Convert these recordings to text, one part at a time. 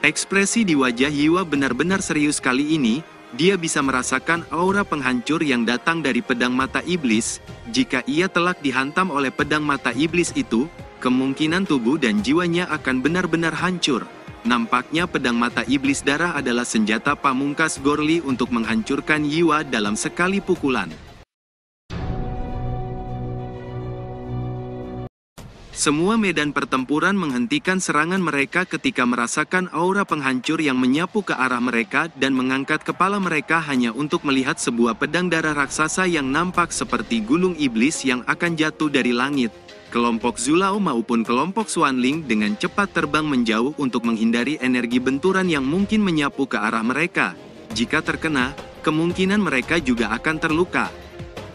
Ekspresi di wajah Yiwa benar-benar serius kali ini. Dia bisa merasakan aura penghancur yang datang dari pedang mata iblis. Jika ia telak dihantam oleh pedang mata iblis itu, kemungkinan tubuh dan jiwanya akan benar-benar hancur. Nampaknya pedang mata iblis darah adalah senjata pamungkas Gorli untuk menghancurkan Yiwa dalam sekali pukulan. Semua medan pertempuran menghentikan serangan mereka ketika merasakan aura penghancur yang menyapu ke arah mereka dan mengangkat kepala mereka hanya untuk melihat sebuah pedang darah raksasa yang nampak seperti gulung iblis yang akan jatuh dari langit. Kelompok Zulao maupun kelompok Xuanling dengan cepat terbang menjauh untuk menghindari energi benturan yang mungkin menyapu ke arah mereka. Jika terkena, kemungkinan mereka juga akan terluka.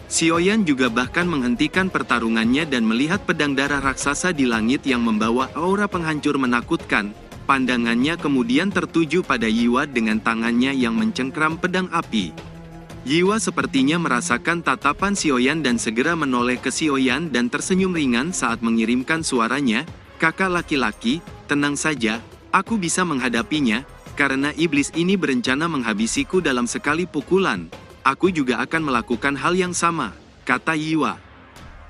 Xiaoyan juga bahkan menghentikan pertarungannya dan melihat pedang darah raksasa di langit yang membawa aura penghancur menakutkan. Pandangannya kemudian tertuju pada Yiwa dengan tangannya yang mencengkram pedang api. Yiwa sepertinya merasakan tatapan Xiaoyan dan segera menoleh ke Xiaoyan dan tersenyum ringan saat mengirimkan suaranya, "Kakak laki-laki, tenang saja, aku bisa menghadapinya, karena iblis ini berencana menghabisiku dalam sekali pukulan. Aku juga akan melakukan hal yang sama," kata Yiwa.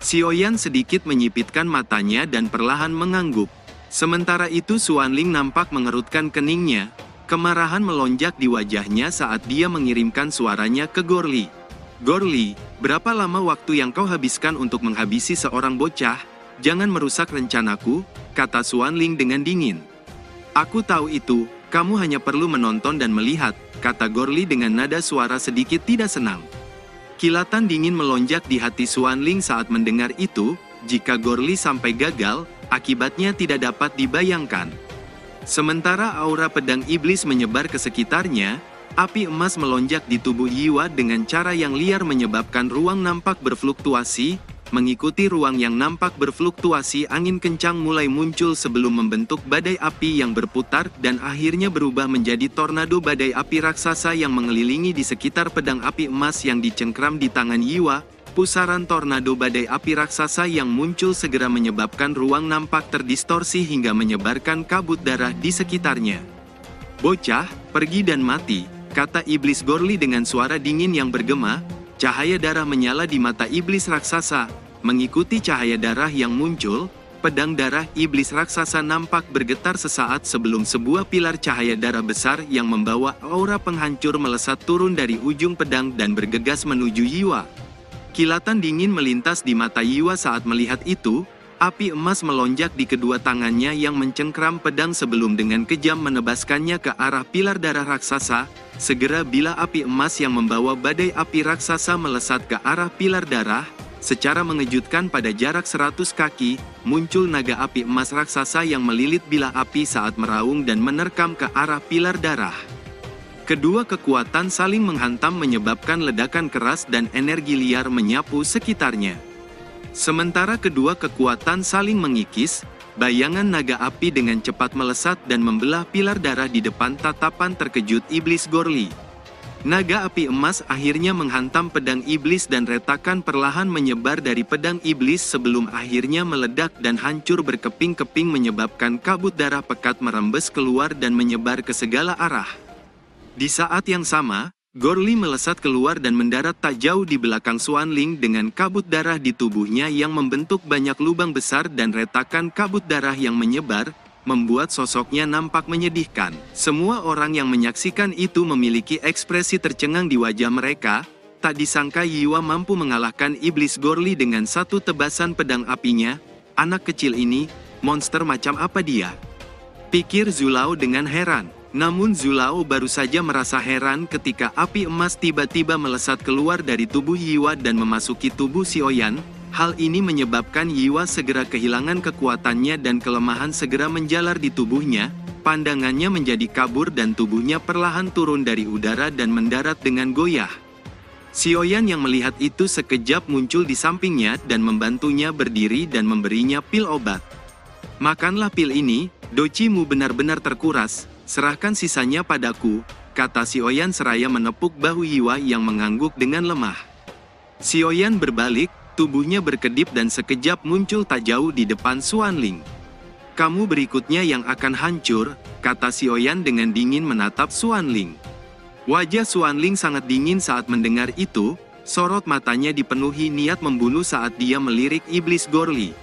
Xiaoyan sedikit menyipitkan matanya dan perlahan mengangguk. Sementara itu Xuanling nampak mengerutkan keningnya. Kemarahan melonjak di wajahnya saat dia mengirimkan suaranya ke Gorli. "Gorli, berapa lama waktu yang kau habiskan untuk menghabisi seorang bocah? Jangan merusak rencanaku," kata Xuanling dengan dingin. "Aku tahu itu, kamu hanya perlu menonton dan melihat," kata Gorli dengan nada suara sedikit tidak senang. Kilatan dingin melonjak di hati Xuanling saat mendengar itu. Jika Gorli sampai gagal, akibatnya tidak dapat dibayangkan. Sementara aura pedang iblis menyebar ke sekitarnya, api emas melonjak di tubuh Yiwa dengan cara yang liar menyebabkan ruang nampak berfluktuasi. Mengikuti ruang yang nampak berfluktuasi, angin kencang mulai muncul sebelum membentuk badai api yang berputar dan akhirnya berubah menjadi tornado badai api raksasa yang mengelilingi di sekitar pedang api emas yang dicengkram di tangan Yiwa. Pusaran tornado badai api raksasa yang muncul segera menyebabkan ruang nampak terdistorsi hingga menyebarkan kabut darah di sekitarnya. "Bocah, pergi dan mati," kata iblis Gorli dengan suara dingin yang bergema. Cahaya darah menyala di mata iblis raksasa. Mengikuti cahaya darah yang muncul, pedang darah iblis raksasa nampak bergetar sesaat sebelum sebuah pilar cahaya darah besar yang membawa aura penghancur melesat turun dari ujung pedang dan bergegas menuju Yiwa. Kilatan dingin melintas di mata Yiwa saat melihat itu. Api emas melonjak di kedua tangannya yang mencengkram pedang sebelum dengan kejam menebaskannya ke arah pilar darah raksasa. Segera bila api emas yang membawa badai api raksasa melesat ke arah pilar darah, secara mengejutkan pada jarak 100 kaki, muncul naga api emas raksasa yang melilit bilah api saat meraung dan menerkam ke arah pilar darah. Kedua kekuatan saling menghantam menyebabkan ledakan keras dan energi liar menyapu sekitarnya. Sementara kedua kekuatan saling mengikis, bayangan naga api dengan cepat melesat dan membelah pilar darah di depan tatapan terkejut iblis Gorli. Naga api emas akhirnya menghantam pedang iblis dan retakan perlahan menyebar dari pedang iblis sebelum akhirnya meledak dan hancur berkeping-keping menyebabkan kabut darah pekat merembes keluar dan menyebar ke segala arah. Di saat yang sama, Gorli melesat keluar dan mendarat tak jauh di belakang Xuanling dengan kabut darah di tubuhnya yang membentuk banyak lubang besar dan retakan kabut darah yang menyebar, membuat sosoknya nampak menyedihkan. Semua orang yang menyaksikan itu memiliki ekspresi tercengang di wajah mereka. Tak disangka Yiwa mampu mengalahkan iblis Gorli dengan satu tebasan pedang apinya. Anak kecil ini, monster macam apa dia? Pikir Zulao dengan heran. Namun Zulao baru saja merasa heran ketika api emas tiba-tiba melesat keluar dari tubuh Yiwa dan memasuki tubuh Xiaoyan. Hal ini menyebabkan Yiwa segera kehilangan kekuatannya dan kelemahan segera menjalar di tubuhnya. Pandangannya menjadi kabur dan tubuhnya perlahan turun dari udara dan mendarat dengan goyah. Xiaoyan yang melihat itu sekejap muncul di sampingnya dan membantunya berdiri dan memberinya pil obat. "Makanlah pil ini, docimu benar-benar terkuras. Serahkan sisanya padaku," kata Xiaoyan seraya menepuk bahu Yiwa yang mengangguk dengan lemah. Xiaoyan berbalik, tubuhnya berkedip dan sekejap muncul tak jauh di depan Xuanling. Kamu berikutnya yang akan hancur, kata Xiaoyan dengan dingin menatap Xuanling. Wajah Xuanling sangat dingin saat mendengar itu, sorot matanya dipenuhi niat membunuh saat dia melirik iblis Gorli.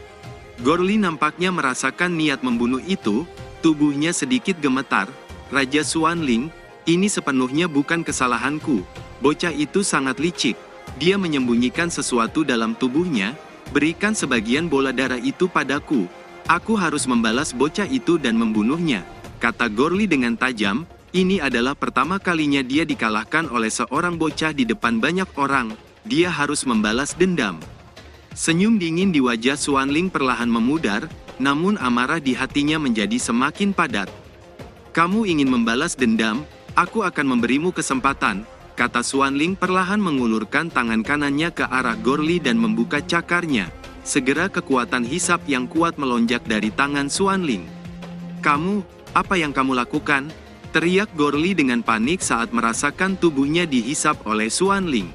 Gorli nampaknya merasakan niat membunuh itu, tubuhnya sedikit gemetar. Raja Xuanling, ini sepenuhnya bukan kesalahanku. Bocah itu sangat licik. Dia menyembunyikan sesuatu dalam tubuhnya, berikan sebagian bola darah itu padaku. Aku harus membalas bocah itu dan membunuhnya, kata Gorli dengan tajam. Ini adalah pertama kalinya dia dikalahkan oleh seorang bocah di depan banyak orang. Dia harus membalas dendam. Senyum dingin di wajah Xuanling perlahan memudar, namun amarah di hatinya menjadi semakin padat. Kamu ingin membalas dendam? Aku akan memberimu kesempatan, kata Xuanling perlahan mengulurkan tangan kanannya ke arah Gorli dan membuka cakarnya. Segera kekuatan hisap yang kuat melonjak dari tangan Xuanling. Kamu, apa yang kamu lakukan? Teriak Gorli dengan panik saat merasakan tubuhnya dihisap oleh Xuanling.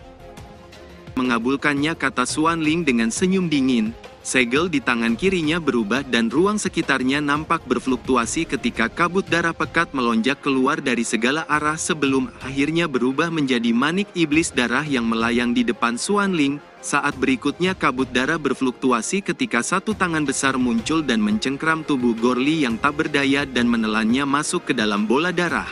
Mengabulkannya, kata Xuanling dengan senyum dingin. Segel di tangan kirinya berubah dan ruang sekitarnya nampak berfluktuasi ketika kabut darah pekat melonjak keluar dari segala arah sebelum akhirnya berubah menjadi manik iblis darah yang melayang di depan Xuanling. Saat berikutnya kabut darah berfluktuasi ketika satu tangan besar muncul dan mencengkram tubuh Gorli yang tak berdaya dan menelannya masuk ke dalam bola darah.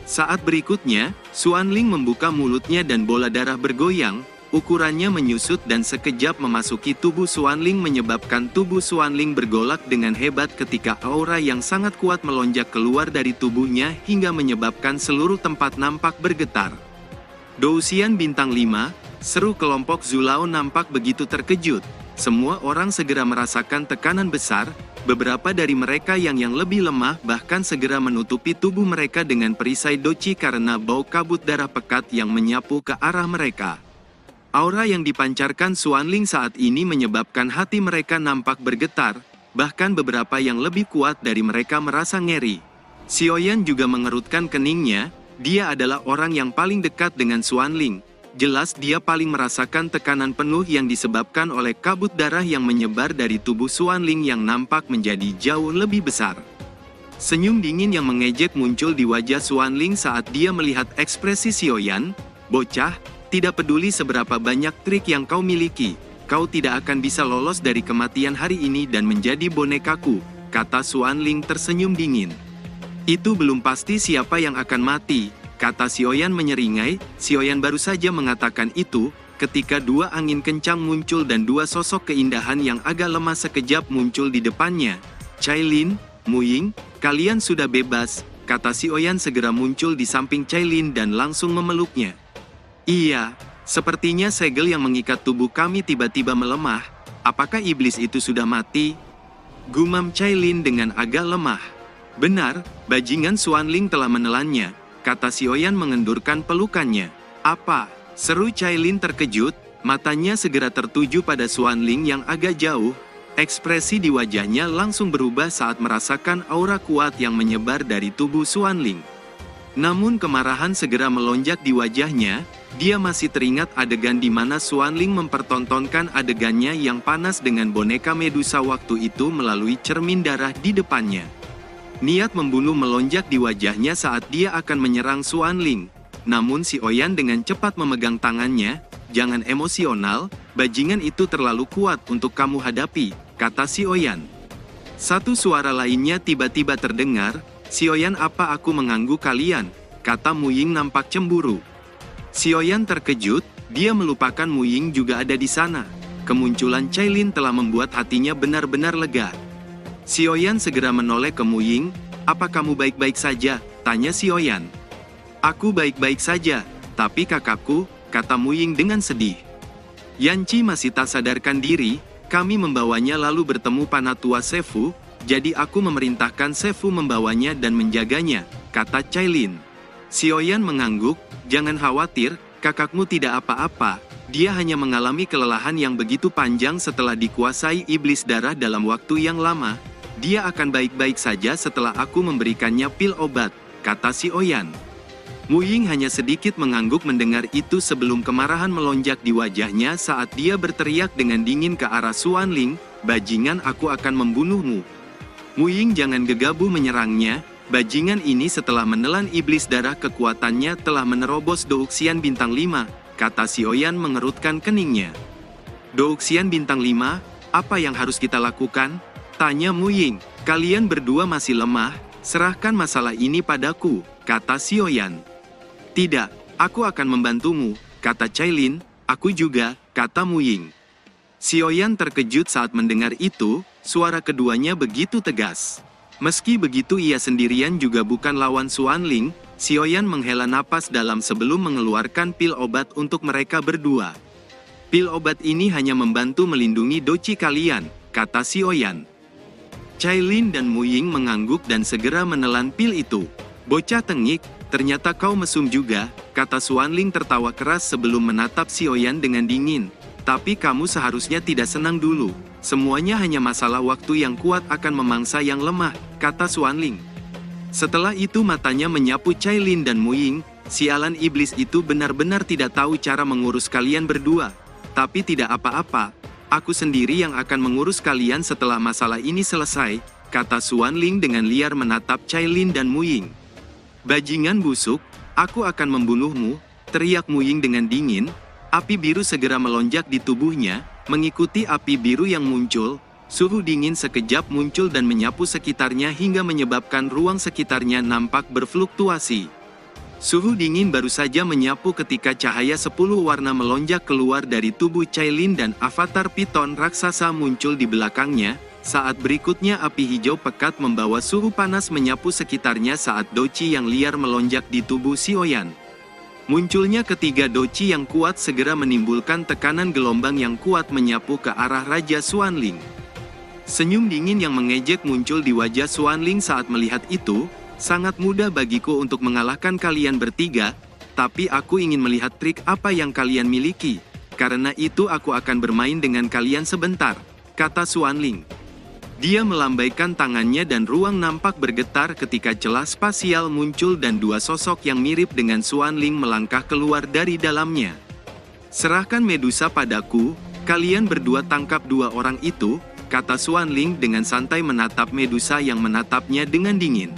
Saat berikutnya, Xuanling membuka mulutnya dan bola darah bergoyang. Ukurannya menyusut dan sekejap memasuki tubuh Xuanling menyebabkan tubuh Xuanling bergolak dengan hebat ketika aura yang sangat kuat melonjak keluar dari tubuhnya hingga menyebabkan seluruh tempat nampak bergetar. Douxian bintang 5, seru kelompok Zulao nampak begitu terkejut. Semua orang segera merasakan tekanan besar, beberapa dari mereka yang lebih lemah bahkan segera menutupi tubuh mereka dengan perisai doci karena bau kabut darah pekat yang menyapu ke arah mereka. Aura yang dipancarkan Xuanling saat ini menyebabkan hati mereka nampak bergetar, bahkan beberapa yang lebih kuat dari mereka merasa ngeri. Xiaoyan juga mengerutkan keningnya, dia adalah orang yang paling dekat dengan Xuanling. Jelas dia paling merasakan tekanan penuh yang disebabkan oleh kabut darah yang menyebar dari tubuh Xuanling yang nampak menjadi jauh lebih besar. Senyum dingin yang mengejek muncul di wajah Xuanling saat dia melihat ekspresi Xiaoyan. Bocah, tidak peduli seberapa banyak trik yang kau miliki, kau tidak akan bisa lolos dari kematian hari ini dan menjadi bonekaku, kata Xuanling tersenyum dingin. Itu belum pasti siapa yang akan mati, kata Xiaoyan menyeringai. Xiaoyan baru saja mengatakan itu, ketika dua angin kencang muncul dan dua sosok keindahan yang agak lemah sekejap muncul di depannya. Cailin, Muying, kalian sudah bebas, kata Xiaoyan segera muncul di samping Cailin dan langsung memeluknya. Iya, sepertinya segel yang mengikat tubuh kami tiba-tiba melemah. Apakah iblis itu sudah mati? Gumam Cailin dengan agak lemah. Benar, bajingan Xuanling telah menelannya, kata Xiaoyan mengendurkan pelukannya. Apa? Seru Cailin terkejut, matanya segera tertuju pada Xuanling yang agak jauh. Ekspresi di wajahnya langsung berubah saat merasakan aura kuat yang menyebar dari tubuh Xuanling. Namun kemarahan segera melonjak di wajahnya. Dia masih teringat adegan di mana Xuanling mempertontonkan adegannya yang panas dengan boneka Medusa waktu itu melalui cermin darah di depannya. Niat membunuh melonjak di wajahnya saat dia akan menyerang Xuanling. Namun Xiaoyan dengan cepat memegang tangannya. Jangan emosional, bajingan itu terlalu kuat untuk kamu hadapi, kata Xiaoyan. Satu suara lainnya tiba-tiba terdengar. Xiaoyan, apa aku mengganggu kalian? Kata Muying nampak cemburu. Xiaoyan terkejut, dia melupakan Muying juga ada di sana. Kemunculan Cailin telah membuat hatinya benar-benar lega. Xiaoyan segera menoleh ke Muying. Apa kamu baik-baik saja? Tanya Xiaoyan. Aku baik-baik saja, tapi kakakku, kata Muying dengan sedih. Yanqi masih tak sadarkan diri, kami membawanya lalu bertemu Panatua Sefu, jadi aku memerintahkan Sefu membawanya dan menjaganya, kata Cailin. Xiaoyan mengangguk, jangan khawatir, kakakmu tidak apa-apa, dia hanya mengalami kelelahan yang begitu panjang setelah dikuasai iblis darah dalam waktu yang lama, dia akan baik-baik saja setelah aku memberikannya pil obat, kata Xiaoyan. Muying hanya sedikit mengangguk mendengar itu sebelum kemarahan melonjak di wajahnya saat dia berteriak dengan dingin ke arah Xuanling, bajingan, aku akan membunuhmu. Mu Ying jangan gegabah menyerangnya, bajingan ini setelah menelan iblis darah kekuatannya telah menerobos Douxian bintang 5, kata Xiaoyan mengerutkan keningnya. Douxian bintang 5, apa yang harus kita lakukan? Tanya Mu Ying. Kalian berdua masih lemah, serahkan masalah ini padaku, kata Xiaoyan. Tidak, aku akan membantumu, kata Cailin. Aku juga, kata Mu Ying. Xiaoyan terkejut saat mendengar itu, suara keduanya begitu tegas. Meski begitu ia sendirian juga bukan lawan Xuanling, Xiaoyan menghela napas dalam sebelum mengeluarkan pil obat untuk mereka berdua. Pil obat ini hanya membantu melindungi doci kalian, kata Xiaoyan. Cailin dan Mu Ying mengangguk dan segera menelan pil itu. Bocah tengik, ternyata kau mesum juga, kata Xuanling tertawa keras sebelum menatap Xiaoyan dengan dingin. Tapi kamu seharusnya tidak senang dulu. Semuanya hanya masalah waktu yang kuat akan memangsa yang lemah, kata Xuanling. Setelah itu matanya menyapu Cailin dan Mu Ying. Sialan iblis itu benar-benar tidak tahu cara mengurus kalian berdua. Tapi tidak apa-apa, aku sendiri yang akan mengurus kalian setelah masalah ini selesai, kata Xuanling dengan liar menatap Cailin dan Mu Ying. Bajingan busuk, aku akan membunuhmu, teriak Mu Ying dengan dingin. Api biru segera melonjak di tubuhnya, mengikuti api biru yang muncul. Suhu dingin sekejap muncul dan menyapu sekitarnya hingga menyebabkan ruang sekitarnya nampak berfluktuasi. Suhu dingin baru saja menyapu ketika cahaya 10 warna melonjak keluar dari tubuh Cailin dan avatar piton raksasa muncul di belakangnya. Saat berikutnya api hijau pekat membawa suhu panas menyapu sekitarnya saat doci yang liar melonjak di tubuh Xiaoyan. Munculnya ketiga doci yang kuat segera menimbulkan tekanan gelombang yang kuat menyapu ke arah Raja Xuanling. Senyum dingin yang mengejek muncul di wajah Xuanling saat melihat itu. Sangat mudah bagiku untuk mengalahkan kalian bertiga, tapi aku ingin melihat trik apa yang kalian miliki. Karena itu aku akan bermain dengan kalian sebentar, kata Xuanling. Dia melambaikan tangannya dan ruang nampak bergetar ketika celah spasial muncul dan dua sosok yang mirip dengan Xuanling melangkah keluar dari dalamnya. Serahkan Medusa padaku, kalian berdua tangkap dua orang itu, kata Xuanling dengan santai menatap Medusa yang menatapnya dengan dingin.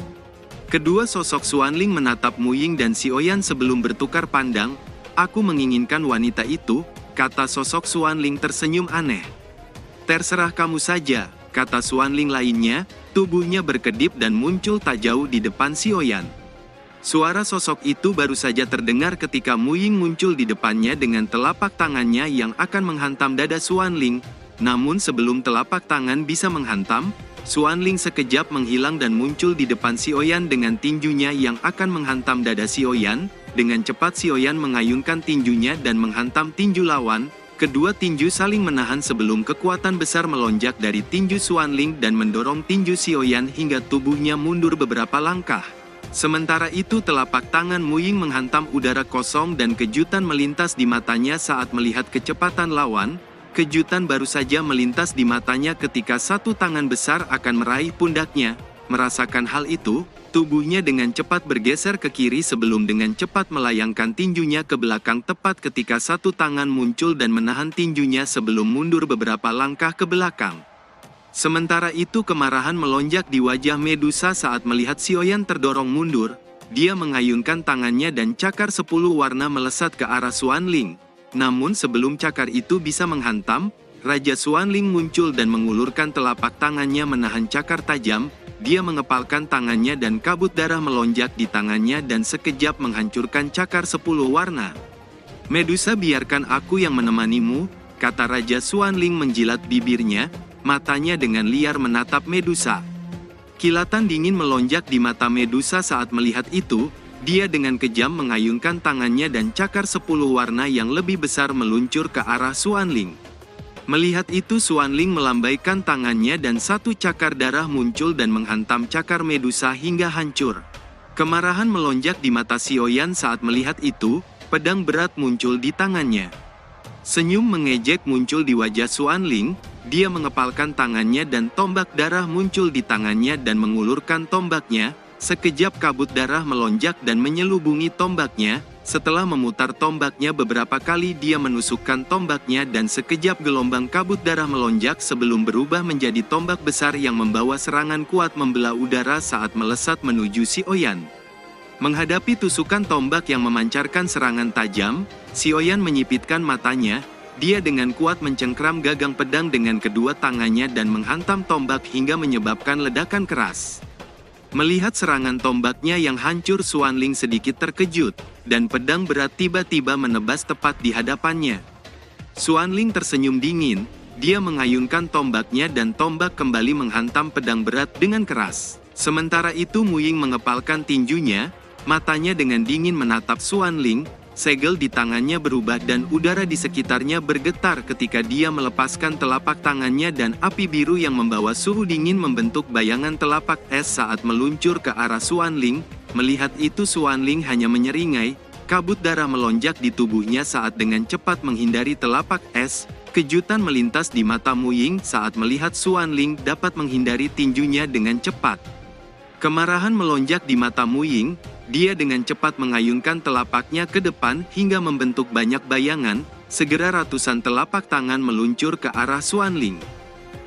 Kedua sosok Xuanling menatap Mu Ying dan Xiaoyan sebelum bertukar pandang. Aku menginginkan wanita itu, kata sosok Xuanling tersenyum aneh. Terserah kamu saja, kata Xuanling lainnya, tubuhnya berkedip dan muncul tak jauh di depan Xiaoyan. Suara sosok itu baru saja terdengar ketika Mu Ying muncul di depannya dengan telapak tangannya yang akan menghantam dada Xuanling. Namun sebelum telapak tangan bisa menghantam, Xuanling sekejap menghilang dan muncul di depan Xiaoyan dengan tinjunya yang akan menghantam dada Xiaoyan. Dengan cepat Xiaoyan mengayunkan tinjunya dan menghantam tinju lawan. Kedua tinju saling menahan sebelum kekuatan besar melonjak dari tinju Xuanling dan mendorong tinju Xiaoyan hingga tubuhnya mundur beberapa langkah. Sementara itu telapak tangan Mu Ying menghantam udara kosong dan kejutan melintas di matanya saat melihat kecepatan lawan. Kejutan baru saja melintas di matanya ketika satu tangan besar akan meraih pundaknya. Merasakan hal itu, tubuhnya dengan cepat bergeser ke kiri sebelum dengan cepat melayangkan tinjunya ke belakang tepat ketika satu tangan muncul dan menahan tinjunya sebelum mundur beberapa langkah ke belakang. Sementara itu kemarahan melonjak di wajah Medusa saat melihat Xiaoyan terdorong mundur. Dia mengayunkan tangannya dan cakar 10 warna melesat ke arah Xuanling. Namun sebelum cakar itu bisa menghantam, Raja Xuanling muncul dan mengulurkan telapak tangannya menahan cakar tajam. Dia mengepalkan tangannya dan kabut darah melonjak di tangannya dan sekejap menghancurkan cakar 10 warna. Medusa, biarkan aku yang menemanimu, kata Raja Xuanling menjilat bibirnya, matanya dengan liar menatap Medusa. Kilatan dingin melonjak di mata Medusa saat melihat itu. Dia dengan kejam mengayunkan tangannya dan cakar 10 warna yang lebih besar meluncur ke arah Xuanling. Melihat itu Xuanling melambaikan tangannya dan satu cakar darah muncul dan menghantam cakar Medusa hingga hancur. Kemarahan melonjak di mata Xiaoyan saat melihat itu, pedang berat muncul di tangannya. Senyum mengejek muncul di wajah Xuanling, dia mengepalkan tangannya dan tombak darah muncul di tangannya dan mengulurkan tombaknya. Sekejap kabut darah melonjak dan menyelubungi tombaknya. Setelah memutar tombaknya beberapa kali, dia menusukkan tombaknya dan sekejap gelombang kabut darah melonjak sebelum berubah menjadi tombak besar yang membawa serangan kuat membelah udara saat melesat menuju Xiaoyan. Menghadapi tusukan tombak yang memancarkan serangan tajam, Xiaoyan menyipitkan matanya. Dia dengan kuat mencengkram gagang pedang dengan kedua tangannya dan menghantam tombak hingga menyebabkan ledakan keras. Melihat serangan tombaknya yang hancur, Xuanling sedikit terkejut, dan pedang berat tiba-tiba menebas tepat di hadapannya. Xuanling tersenyum dingin, dia mengayunkan tombaknya dan tombak kembali menghantam pedang berat dengan keras. Sementara itu Mu Ying mengepalkan tinjunya, matanya dengan dingin menatap Xuanling. Segel di tangannya berubah dan udara di sekitarnya bergetar ketika dia melepaskan telapak tangannya dan api biru yang membawa suhu dingin membentuk bayangan telapak es saat meluncur ke arah Xuanling. Melihat itu Xuanling hanya menyeringai, kabut darah melonjak di tubuhnya saat dengan cepat menghindari telapak es. Kejutan melintas di mata Mu Ying saat melihat Xuanling dapat menghindari tinjunya dengan cepat. Kemarahan melonjak di mata Mu Ying. Dia dengan cepat mengayunkan telapaknya ke depan hingga membentuk banyak bayangan. Segera ratusan telapak tangan meluncur ke arah Xuanling.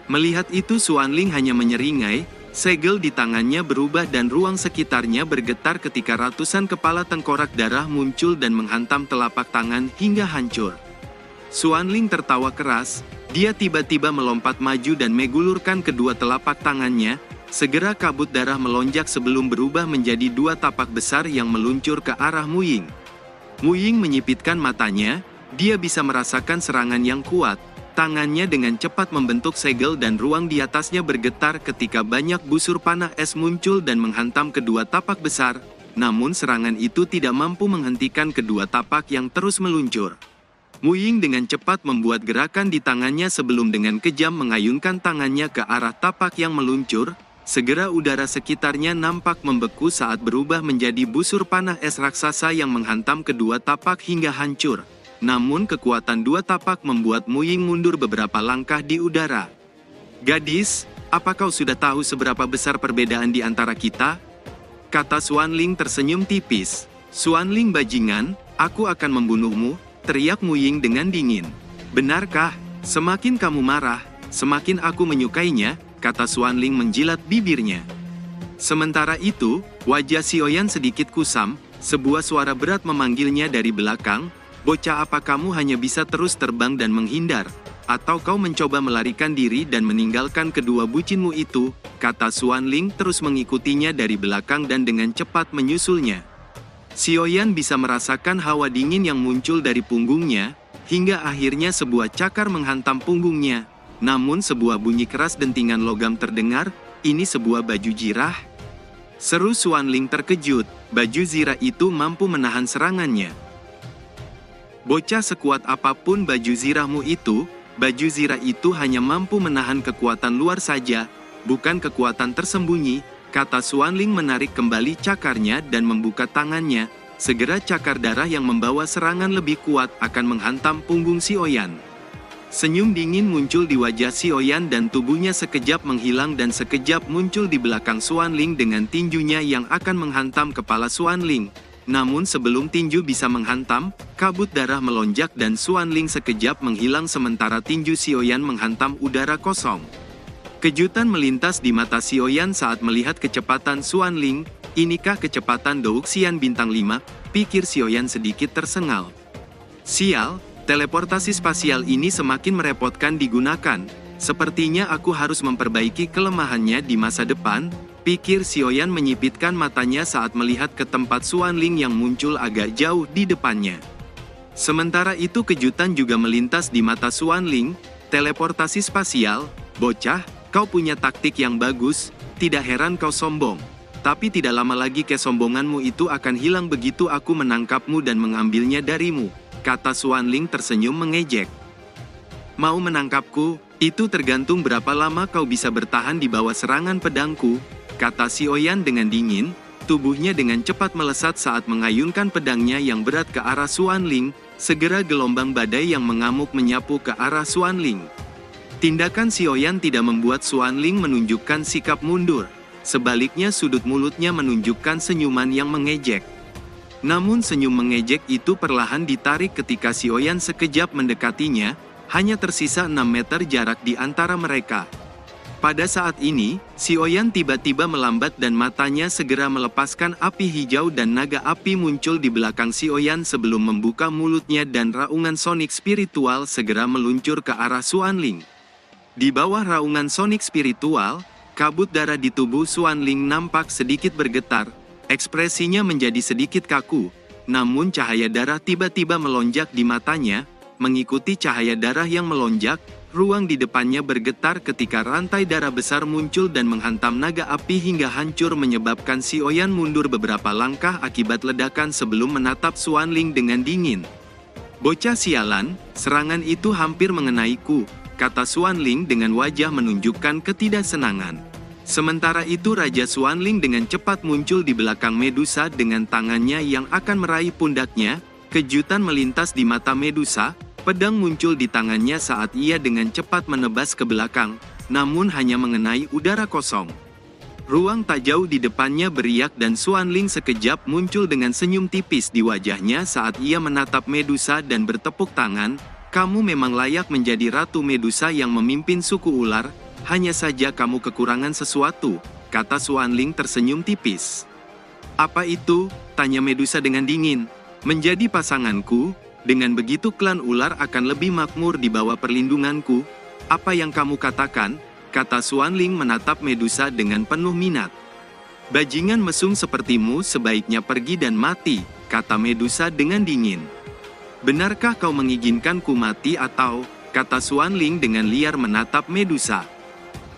Melihat itu Xuanling hanya menyeringai, segel di tangannya berubah dan ruang sekitarnya bergetar ketika ratusan kepala tengkorak darah muncul dan menghantam telapak tangan hingga hancur. Xuanling tertawa keras, dia tiba-tiba melompat maju dan mengulurkan kedua telapak tangannya. Segera kabut darah melonjak sebelum berubah menjadi dua tapak besar yang meluncur ke arah Mu Ying. Mu Ying menyipitkan matanya, dia bisa merasakan serangan yang kuat. Tangannya dengan cepat membentuk segel dan ruang di atasnya bergetar ketika banyak busur panah es muncul dan menghantam kedua tapak besar. Namun serangan itu tidak mampu menghentikan kedua tapak yang terus meluncur. Mu Ying dengan cepat membuat gerakan di tangannya sebelum dengan kejam mengayunkan tangannya ke arah tapak yang meluncur. Segera udara sekitarnya nampak membeku saat berubah menjadi busur panah es raksasa yang menghantam kedua tapak hingga hancur. Namun kekuatan dua tapak membuat Mu Ying mundur beberapa langkah di udara. "Gadis, apa kau sudah tahu seberapa besar perbedaan di antara kita?" kata Xuanling tersenyum tipis. "Xuanling bajingan, aku akan membunuhmu," teriak Mu Ying dengan dingin. "Benarkah? Semakin kamu marah, semakin aku menyukainya," kata Xuanling menjilat bibirnya. Sementara itu, wajah Xiaoyan sedikit kusam, sebuah suara berat memanggilnya dari belakang, "Bocah, apa kamu hanya bisa terus terbang dan menghindar? Atau kau mencoba melarikan diri dan meninggalkan kedua bucinmu itu?" kata Xuanling terus mengikutinya dari belakang dan dengan cepat menyusulnya. Xiaoyan bisa merasakan hawa dingin yang muncul dari punggungnya, hingga akhirnya sebuah cakar menghantam punggungnya. Namun sebuah bunyi keras dentingan logam terdengar, "Ini sebuah baju zirah?" seru Xuanling terkejut, baju zirah itu mampu menahan serangannya. "Bocah, sekuat apapun baju zirahmu itu, baju zirah itu hanya mampu menahan kekuatan luar saja, bukan kekuatan tersembunyi," kata Xuanling menarik kembali cakarnya dan membuka tangannya. Segera cakar darah yang membawa serangan lebih kuat akan menghantam punggung Xiaoyan. Senyum dingin muncul di wajah Xiaoyan dan tubuhnya sekejap menghilang dan sekejap muncul di belakang Xuanling dengan tinjunya yang akan menghantam kepala Xuanling. Namun sebelum tinju bisa menghantam, kabut darah melonjak dan Xuanling sekejap menghilang sementara tinju Xiaoyan menghantam udara kosong. Kejutan melintas di mata Xiaoyan saat melihat kecepatan Xuanling. "Inikah kecepatan Douxian bintang 5? pikir Xiaoyan sedikit tersengal. "Sial, teleportasi spasial ini semakin merepotkan digunakan. Sepertinya aku harus memperbaiki kelemahannya di masa depan," pikir Xiaoyan menyipitkan matanya saat melihat ke tempat Xuanling yang muncul agak jauh di depannya. Sementara itu kejutan juga melintas di mata Xuanling. "Teleportasi spasial, bocah, kau punya taktik yang bagus, tidak heran kau sombong. Tapi tidak lama lagi kesombonganmu itu akan hilang begitu aku menangkapmu dan mengambilnya darimu," kata Xuanling tersenyum mengejek. "Mau menangkapku? Itu tergantung berapa lama kau bisa bertahan di bawah serangan pedangku," kata Xiaoyan dengan dingin. Tubuhnya dengan cepat melesat saat mengayunkan pedangnya yang berat ke arah Xuanling. Segera gelombang badai yang mengamuk menyapu ke arah Xuanling. Tindakan Xiaoyan tidak membuat Xuanling menunjukkan sikap mundur. Sebaliknya sudut mulutnya menunjukkan senyuman yang mengejek. Namun senyum mengejek itu perlahan ditarik ketika si Oyan sekejap mendekatinya, hanya tersisa 6 meter jarak di antara mereka. Pada saat ini, si Oyan tiba-tiba melambat dan matanya segera melepaskan api hijau dan naga api muncul di belakang si Oyan sebelum membuka mulutnya dan raungan sonik spiritual segera meluncur ke arah Xuanling. Di bawah raungan sonik spiritual, kabut darah di tubuh Xuanling nampak sedikit bergetar, ekspresinya menjadi sedikit kaku, namun cahaya darah tiba-tiba melonjak di matanya, mengikuti cahaya darah yang melonjak. Ruang di depannya bergetar ketika rantai darah besar muncul dan menghantam naga api hingga hancur menyebabkan si Oyan mundur beberapa langkah akibat ledakan sebelum menatap Xuanling dengan dingin. "Bocah sialan, serangan itu hampir mengenaiku," kata Xuanling dengan wajah menunjukkan ketidaksenangan. Sementara itu Raja Xuanling dengan cepat muncul di belakang Medusa dengan tangannya yang akan meraih pundaknya. Kejutan melintas di mata Medusa. Pedang muncul di tangannya saat ia dengan cepat menebas ke belakang, namun hanya mengenai udara kosong. Ruang tak jauh di depannya beriak dan Xuanling sekejap muncul dengan senyum tipis di wajahnya saat ia menatap Medusa dan bertepuk tangan. "Kamu memang layak menjadi Ratu Medusa yang memimpin suku ular, hanya saja kamu kekurangan sesuatu," kata Xuanling tersenyum tipis. "Apa itu?" tanya Medusa dengan dingin. "Menjadi pasanganku. Dengan begitu klan ular akan lebih makmur di bawah perlindunganku." "Apa yang kamu katakan?" kata Xuanling menatap Medusa dengan penuh minat. "Bajingan mesum sepertimu sebaiknya pergi dan mati," kata Medusa dengan dingin. "Benarkah kau mengizinkanku mati atau?" kata Xuanling dengan liar menatap Medusa.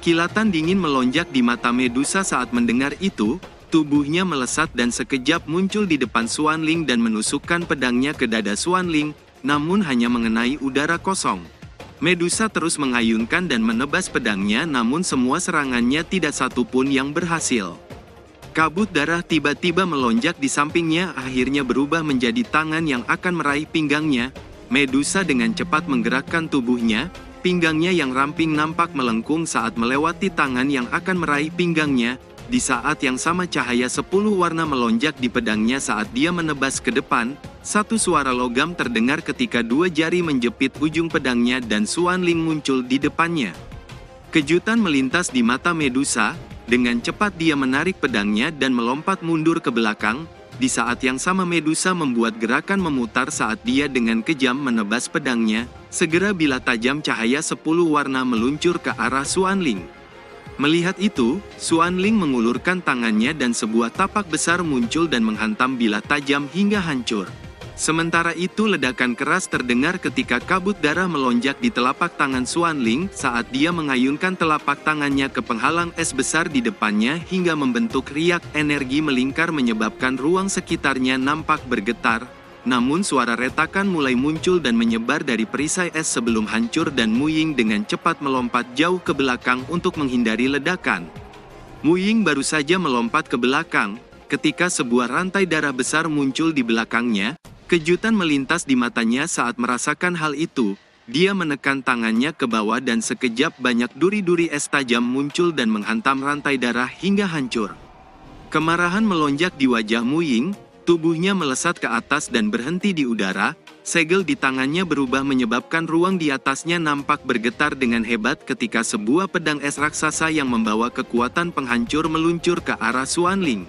Kilatan dingin melonjak di mata Medusa saat mendengar itu. Tubuhnya melesat dan sekejap muncul di depan Xuanling dan menusukkan pedangnya ke dada Xuanling, namun hanya mengenai udara kosong. Medusa terus mengayunkan dan menebas pedangnya namun semua serangannya tidak satu pun yang berhasil. Kabut darah tiba-tiba melonjak di sampingnya akhirnya berubah menjadi tangan yang akan meraih pinggangnya. Medusa dengan cepat menggerakkan tubuhnya, pinggangnya yang ramping nampak melengkung saat melewati tangan yang akan meraih pinggangnya. Di saat yang sama cahaya 10 warna melonjak di pedangnya saat dia menebas ke depan, satu suara logam terdengar ketika 2 jari menjepit ujung pedangnya dan Xuanling muncul di depannya. Kejutan melintas di mata Medusa, dengan cepat dia menarik pedangnya dan melompat mundur ke belakang. Di saat yang sama Medusa membuat gerakan memutar saat dia dengan kejam menebas pedangnya, segera bilah tajam cahaya 10 warna meluncur ke arah Xuanling. Melihat itu, Xuanling mengulurkan tangannya dan sebuah tapak besar muncul dan menghantam bilah tajam hingga hancur. Sementara itu ledakan keras terdengar ketika kabut darah melonjak di telapak tangan Xuanling saat dia mengayunkan telapak tangannya ke penghalang es besar di depannya hingga membentuk riak energi melingkar menyebabkan ruang sekitarnya nampak bergetar. Namun suara retakan mulai muncul dan menyebar dari perisai es sebelum hancur dan Muying dengan cepat melompat jauh ke belakang untuk menghindari ledakan. Muying baru saja melompat ke belakang, ketika sebuah rantai darah besar muncul di belakangnya. Kejutan melintas di matanya saat merasakan hal itu. Dia menekan tangannya ke bawah dan sekejap banyak duri-duri es tajam muncul dan menghantam rantai darah hingga hancur. Kemarahan melonjak di wajah Muying. Tubuhnya melesat ke atas dan berhenti di udara, segel di tangannya berubah menyebabkan ruang di atasnya nampak bergetar dengan hebat ketika sebuah pedang es raksasa yang membawa kekuatan penghancur meluncur ke arah Xuanling.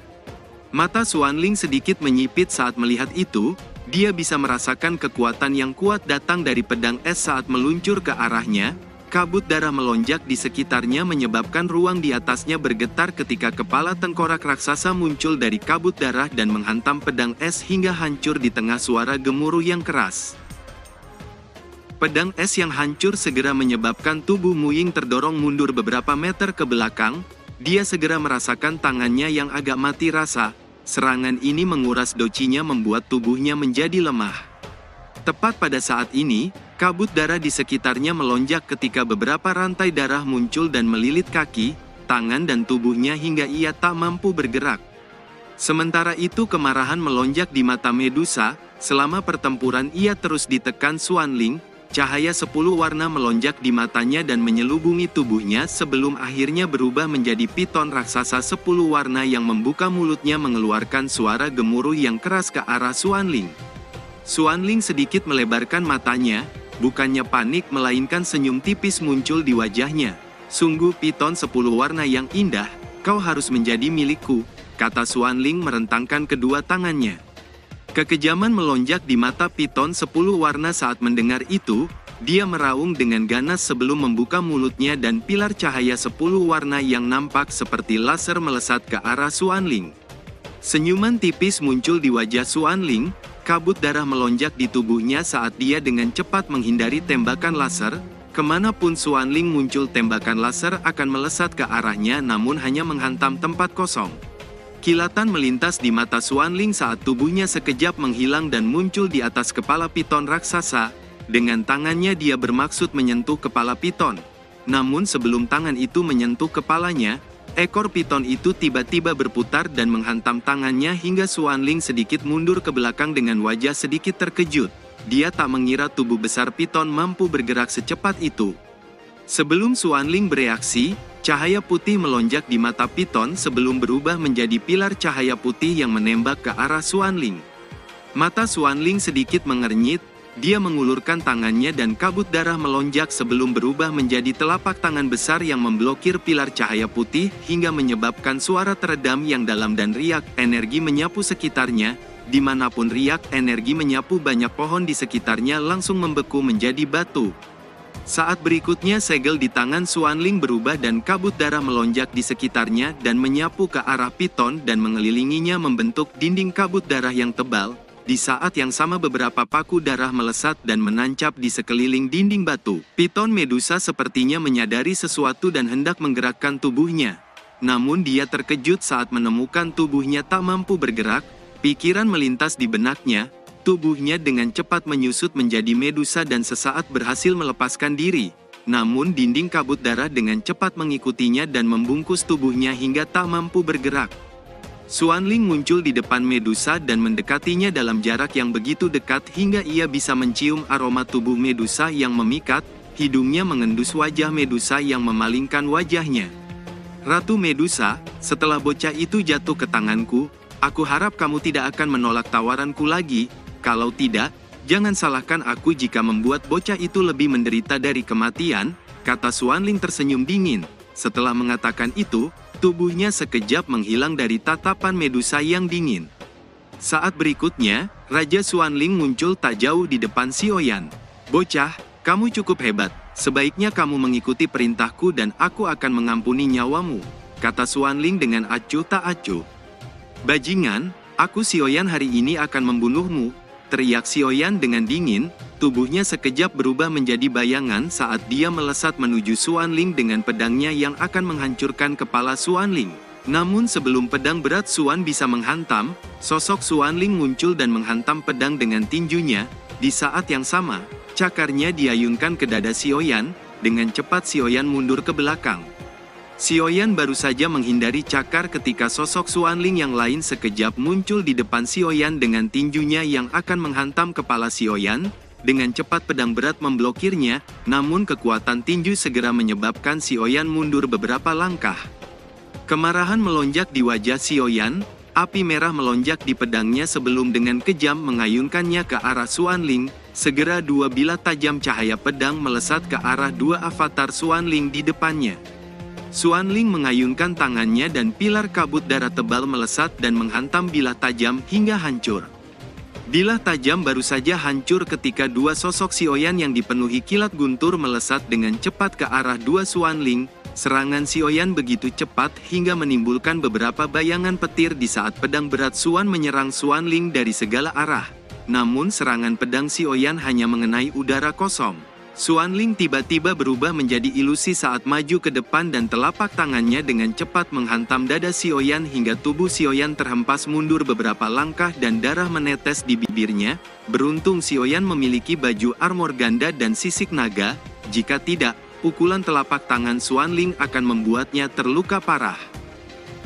Mata Xuanling sedikit menyipit saat melihat itu, dia bisa merasakan kekuatan yang kuat datang dari pedang es saat meluncur ke arahnya. Kabut darah melonjak di sekitarnya menyebabkan ruang di atasnya bergetar ketika kepala tengkorak raksasa muncul dari kabut darah dan menghantam pedang es hingga hancur di tengah suara gemuruh yang keras. Pedang es yang hancur segera menyebabkan tubuh Muying terdorong mundur beberapa meter ke belakang. Dia segera merasakan tangannya yang agak mati rasa. Serangan ini menguras docinya membuat tubuhnya menjadi lemah. Tepat pada saat ini, kabut darah di sekitarnya melonjak ketika beberapa rantai darah muncul dan melilit kaki, tangan dan tubuhnya hingga ia tak mampu bergerak. Sementara itu kemarahan melonjak di mata Medusa. Selama pertempuran ia terus ditekan Xuanling. Cahaya 10 warna melonjak di matanya dan menyelubungi tubuhnya sebelum akhirnya berubah menjadi piton raksasa 10 warna yang membuka mulutnya mengeluarkan suara gemuruh yang keras ke arah Xuanling. Xuanling sedikit melebarkan matanya, bukannya panik melainkan senyum tipis muncul di wajahnya. Sungguh piton 10 warna yang indah, kau harus menjadi milikku, kata Xuanling merentangkan kedua tangannya. Kekejaman melonjak di mata piton 10 warna saat mendengar itu, dia meraung dengan ganas sebelum membuka mulutnya dan pilar cahaya 10 warna yang nampak seperti laser melesat ke arah Xuanling. Senyuman tipis muncul di wajah Xuanling, kabut darah melonjak di tubuhnya saat dia dengan cepat menghindari tembakan laser. Kemanapun Xuanling muncul tembakan laser akan melesat ke arahnya namun hanya menghantam tempat kosong. Kilatan melintas di mata Xuanling saat tubuhnya sekejap menghilang dan muncul di atas kepala piton raksasa. Dengan tangannya dia bermaksud menyentuh kepala piton. Namun sebelum tangan itu menyentuh kepalanya, ekor piton itu tiba-tiba berputar dan menghantam tangannya hingga Xuanling sedikit mundur ke belakang dengan wajah sedikit terkejut. Dia tak mengira tubuh besar piton mampu bergerak secepat itu. Sebelum Xuanling bereaksi, cahaya putih melonjak di mata piton sebelum berubah menjadi pilar cahaya putih yang menembak ke arah Xuanling. Mata Xuanling sedikit mengernyit, dia mengulurkan tangannya dan kabut darah melonjak sebelum berubah menjadi telapak tangan besar yang memblokir pilar cahaya putih hingga menyebabkan suara teredam yang dalam dan riak energi menyapu sekitarnya. Dimanapun riak energi menyapu banyak pohon di sekitarnya langsung membeku menjadi batu. Saat berikutnya segel di tangan Xuanling berubah dan kabut darah melonjak di sekitarnya dan menyapu ke arah piton dan mengelilinginya membentuk dinding kabut darah yang tebal. Di saat yang sama beberapa paku darah melesat dan menancap di sekeliling dinding batu. Piton Medusa sepertinya menyadari sesuatu dan hendak menggerakkan tubuhnya. Namun dia terkejut saat menemukan tubuhnya tak mampu bergerak. Pikiran melintas di benaknya. Tubuhnya dengan cepat menyusut menjadi Medusa dan sesaat berhasil melepaskan diri. Namun dinding kabut darah dengan cepat mengikutinya dan membungkus tubuhnya hingga tak mampu bergerak. Xuanling muncul di depan Medusa dan mendekatinya dalam jarak yang begitu dekat hingga ia bisa mencium aroma tubuh Medusa yang memikat. Hidungnya mengendus wajah Medusa yang memalingkan wajahnya. Ratu Medusa, setelah bocah itu jatuh ke tanganku, aku harap kamu tidak akan menolak tawaranku lagi. Kalau tidak, jangan salahkan aku jika membuat bocah itu lebih menderita dari kematian, kata Xuanling tersenyum dingin. Setelah mengatakan itu, tubuhnya sekejap menghilang dari tatapan Medusa yang dingin. Saat berikutnya, Raja Xuanling muncul tak jauh di depan Xiaoyan. Bocah, kamu cukup hebat, sebaiknya kamu mengikuti perintahku dan aku akan mengampuni nyawamu, kata Xuanling dengan acuh tak acuh. Bajingan, aku Xiaoyan hari ini akan membunuhmu, teriak Xiaoyan dengan dingin. Tubuhnya sekejap berubah menjadi bayangan saat dia melesat menuju Xuanling dengan pedangnya yang akan menghancurkan kepala Xuanling. Namun sebelum pedang berat Xuan bisa menghantam, sosok Xuanling muncul dan menghantam pedang dengan tinjunya. Di saat yang sama, cakarnya diayunkan ke dada Xiaoyan. Dengan cepat Xiaoyan mundur ke belakang. Xiaoyan baru saja menghindari cakar ketika sosok Xuanling yang lain sekejap muncul di depan Xiaoyan dengan tinjunya yang akan menghantam kepala Xiaoyan. Dengan cepat pedang berat memblokirnya, namun kekuatan tinju segera menyebabkan Xiaoyan mundur beberapa langkah. Kemarahan melonjak di wajah Xiaoyan, api merah melonjak di pedangnya sebelum dengan kejam mengayunkannya ke arah Xuanling. Segera dua bilah tajam cahaya pedang melesat ke arah dua avatar Xuanling di depannya. Xuanling mengayunkan tangannya dan pilar kabut darah tebal melesat dan menghantam bilah tajam hingga hancur. Bilah tajam baru saja hancur ketika dua sosok Xiaoyan yang dipenuhi kilat guntur melesat dengan cepat ke arah dua Xuanling. Serangan Xiaoyan begitu cepat hingga menimbulkan beberapa bayangan petir di saat pedang berat Xuan menyerang Xuanling dari segala arah. Namun serangan pedang Xiaoyan hanya mengenai udara kosong. Xuanling tiba-tiba berubah menjadi ilusi saat maju ke depan dan telapak tangannya dengan cepat menghantam dada Xiaoyan hingga tubuh Xiaoyan terhempas mundur beberapa langkah dan darah menetes di bibirnya. Beruntung Xiaoyan memiliki baju armor ganda dan sisik naga, jika tidak, pukulan telapak tangan Xuanling akan membuatnya terluka parah.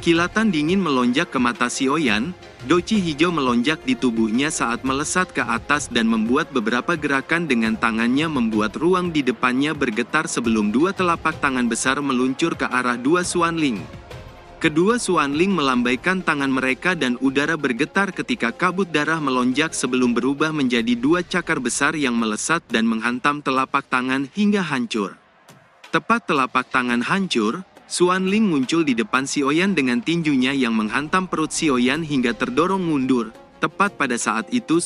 Kilatan dingin melonjak ke mata Xiaoyan, Doci hijau melonjak di tubuhnya saat melesat ke atas dan membuat beberapa gerakan dengan tangannya membuat ruang di depannya bergetar sebelum dua telapak tangan besar meluncur ke arah dua Xuanling. Kedua Xuanling melambaikan tangan mereka dan udara bergetar ketika kabut darah melonjak sebelum berubah menjadi dua cakar besar yang melesat dan menghantam telapak tangan hingga hancur. Tepat telapak tangan hancur, Xuanling muncul di depan Xiaoyan dengan tinjunya yang menghantam perut Xiaoyan hingga terdorong mundur. Tepat pada saat itu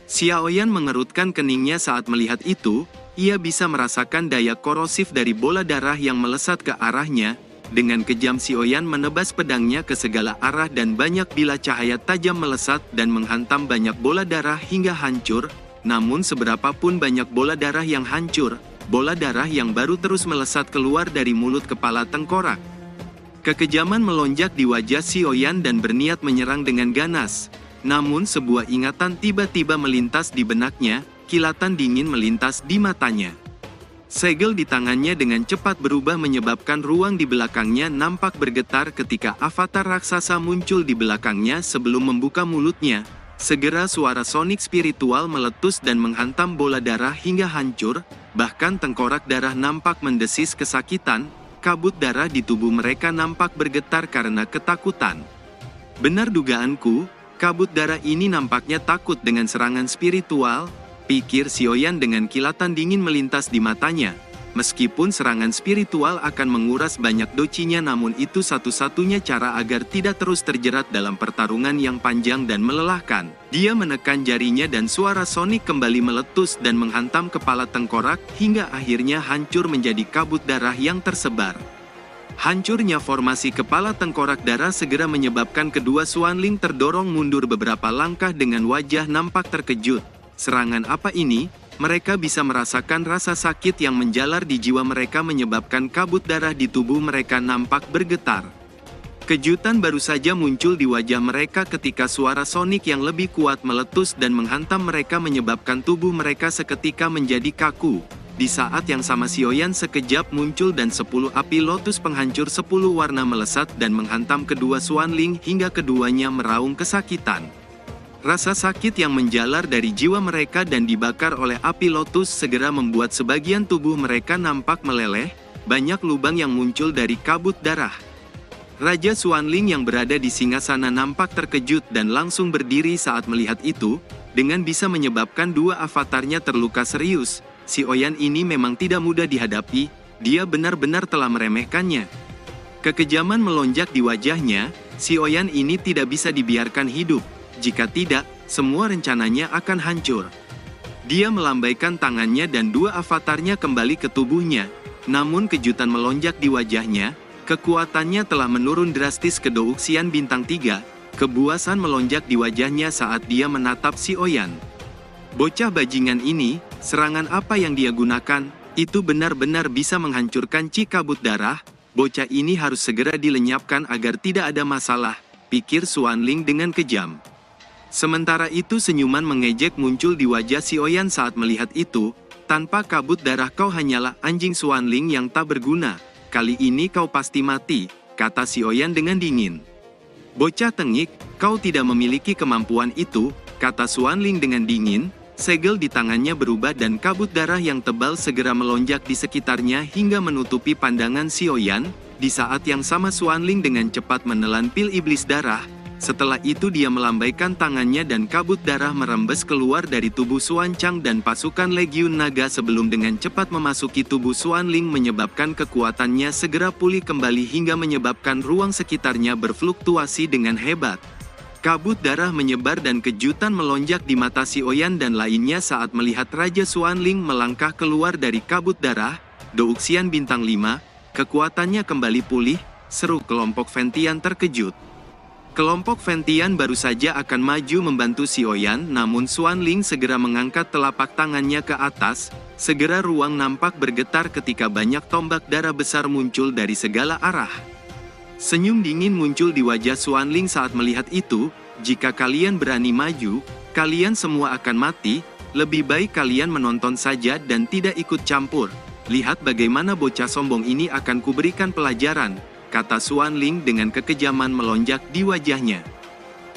Xiaoyan mengerutkan keningnya saat melihat itu, ia bisa merasakan daya korosif dari bola darah yang melesat ke arahnya. Dengan kejam Xiaoyan menebas pedangnya ke segala arah dan banyak bilah cahaya tajam melesat dan menghantam banyak bola darah hingga hancur. Namun seberapapun banyak bola darah yang hancur, bola darah yang baru terus melesat keluar dari mulut kepala tengkorak. Kekejaman melonjak di wajah Xiaoyan dan berniat menyerang dengan ganas. Namun sebuah ingatan tiba-tiba melintas di benaknya, kilatan dingin melintas di matanya. Segel di tangannya dengan cepat berubah menyebabkan ruang di belakangnya nampak bergetar ketika avatar raksasa muncul di belakangnya sebelum membuka mulutnya. Segera suara sonik spiritual meletus dan menghantam bola darah hingga hancur, bahkan tengkorak darah nampak mendesis kesakitan, kabut darah di tubuh mereka nampak bergetar karena ketakutan. Benar dugaanku, kabut darah ini nampaknya takut dengan serangan spiritual, pikir Xiaoyan dengan kilatan dingin melintas di matanya. Meskipun serangan spiritual akan menguras banyak docinya, namun itu satu-satunya cara agar tidak terus terjerat dalam pertarungan yang panjang dan melelahkan. Dia menekan jarinya dan suara sonik kembali meletus dan menghantam kepala tengkorak, hingga akhirnya hancur menjadi kabut darah yang tersebar. Hancurnya formasi kepala tengkorak darah segera menyebabkan kedua Xuanling terdorong mundur beberapa langkah dengan wajah nampak terkejut. Serangan apa ini? Mereka bisa merasakan rasa sakit yang menjalar di jiwa mereka menyebabkan kabut darah di tubuh mereka nampak bergetar. Kejutan baru saja muncul di wajah mereka ketika suara sonik yang lebih kuat meletus dan menghantam mereka menyebabkan tubuh mereka seketika menjadi kaku. Di saat yang sama Xiaoyan sekejap muncul dan 10 api lotus penghancur 10 warna melesat dan menghantam kedua Xuanling hingga keduanya meraung kesakitan. Rasa sakit yang menjalar dari jiwa mereka dan dibakar oleh api lotus segera membuat sebagian tubuh mereka nampak meleleh, banyak lubang yang muncul dari kabut darah. Raja Xuanling yang berada di singgasana nampak terkejut dan langsung berdiri saat melihat itu, dengan bisa menyebabkan dua avatarnya terluka serius. Xiaoyan ini memang tidak mudah dihadapi, dia benar-benar telah meremehkannya. Kekejaman melonjak di wajahnya, Xiaoyan ini tidak bisa dibiarkan hidup. Jika tidak, semua rencananya akan hancur. Dia melambaikan tangannya dan dua avatarnya kembali ke tubuhnya. Namun kejutan melonjak di wajahnya, kekuatannya telah menurun drastis ke Douxian bintang 3, kebuasan melonjak di wajahnya saat dia menatap Xiaoyan. Bocah bajingan ini, serangan apa yang dia gunakan, itu benar-benar bisa menghancurkan Chi kabut darah, bocah ini harus segera dilenyapkan agar tidak ada masalah, pikir Xuanling dengan kejam. Sementara itu senyuman mengejek muncul di wajah Xiaoyan saat melihat itu, tanpa kabut darah kau hanyalah anjing Xuanling yang tak berguna, kali ini kau pasti mati, kata Xiaoyan dengan dingin. Bocah tengik, kau tidak memiliki kemampuan itu, kata Xuanling dengan dingin, segel di tangannya berubah dan kabut darah yang tebal segera melonjak di sekitarnya hingga menutupi pandangan Xiaoyan, di saat yang sama Xuanling dengan cepat menelan pil iblis darah. Setelah itu dia melambaikan tangannya dan kabut darah merembes keluar dari tubuh Xuanchang dan pasukan Legiun Naga sebelum dengan cepat memasuki tubuh Xuanling menyebabkan kekuatannya segera pulih kembali hingga menyebabkan ruang sekitarnya berfluktuasi dengan hebat. Kabut darah menyebar dan kejutan melonjak di mata Xiaoyan dan lainnya saat melihat Raja Xuanling melangkah keluar dari kabut darah. Douxian bintang 5, kekuatannya kembali pulih, seru kelompok Ventian terkejut. Kelompok Ventian baru saja akan maju membantu Xiaoyan, namun Xuanling segera mengangkat telapak tangannya ke atas, segera ruang nampak bergetar ketika banyak tombak darah besar muncul dari segala arah. Senyum dingin muncul di wajah Xuanling saat melihat itu, jika kalian berani maju, kalian semua akan mati, lebih baik kalian menonton saja dan tidak ikut campur. Lihat bagaimana bocah sombong ini akan kuberikan pelajaran, kata Xuanling dengan kekejaman melonjak di wajahnya.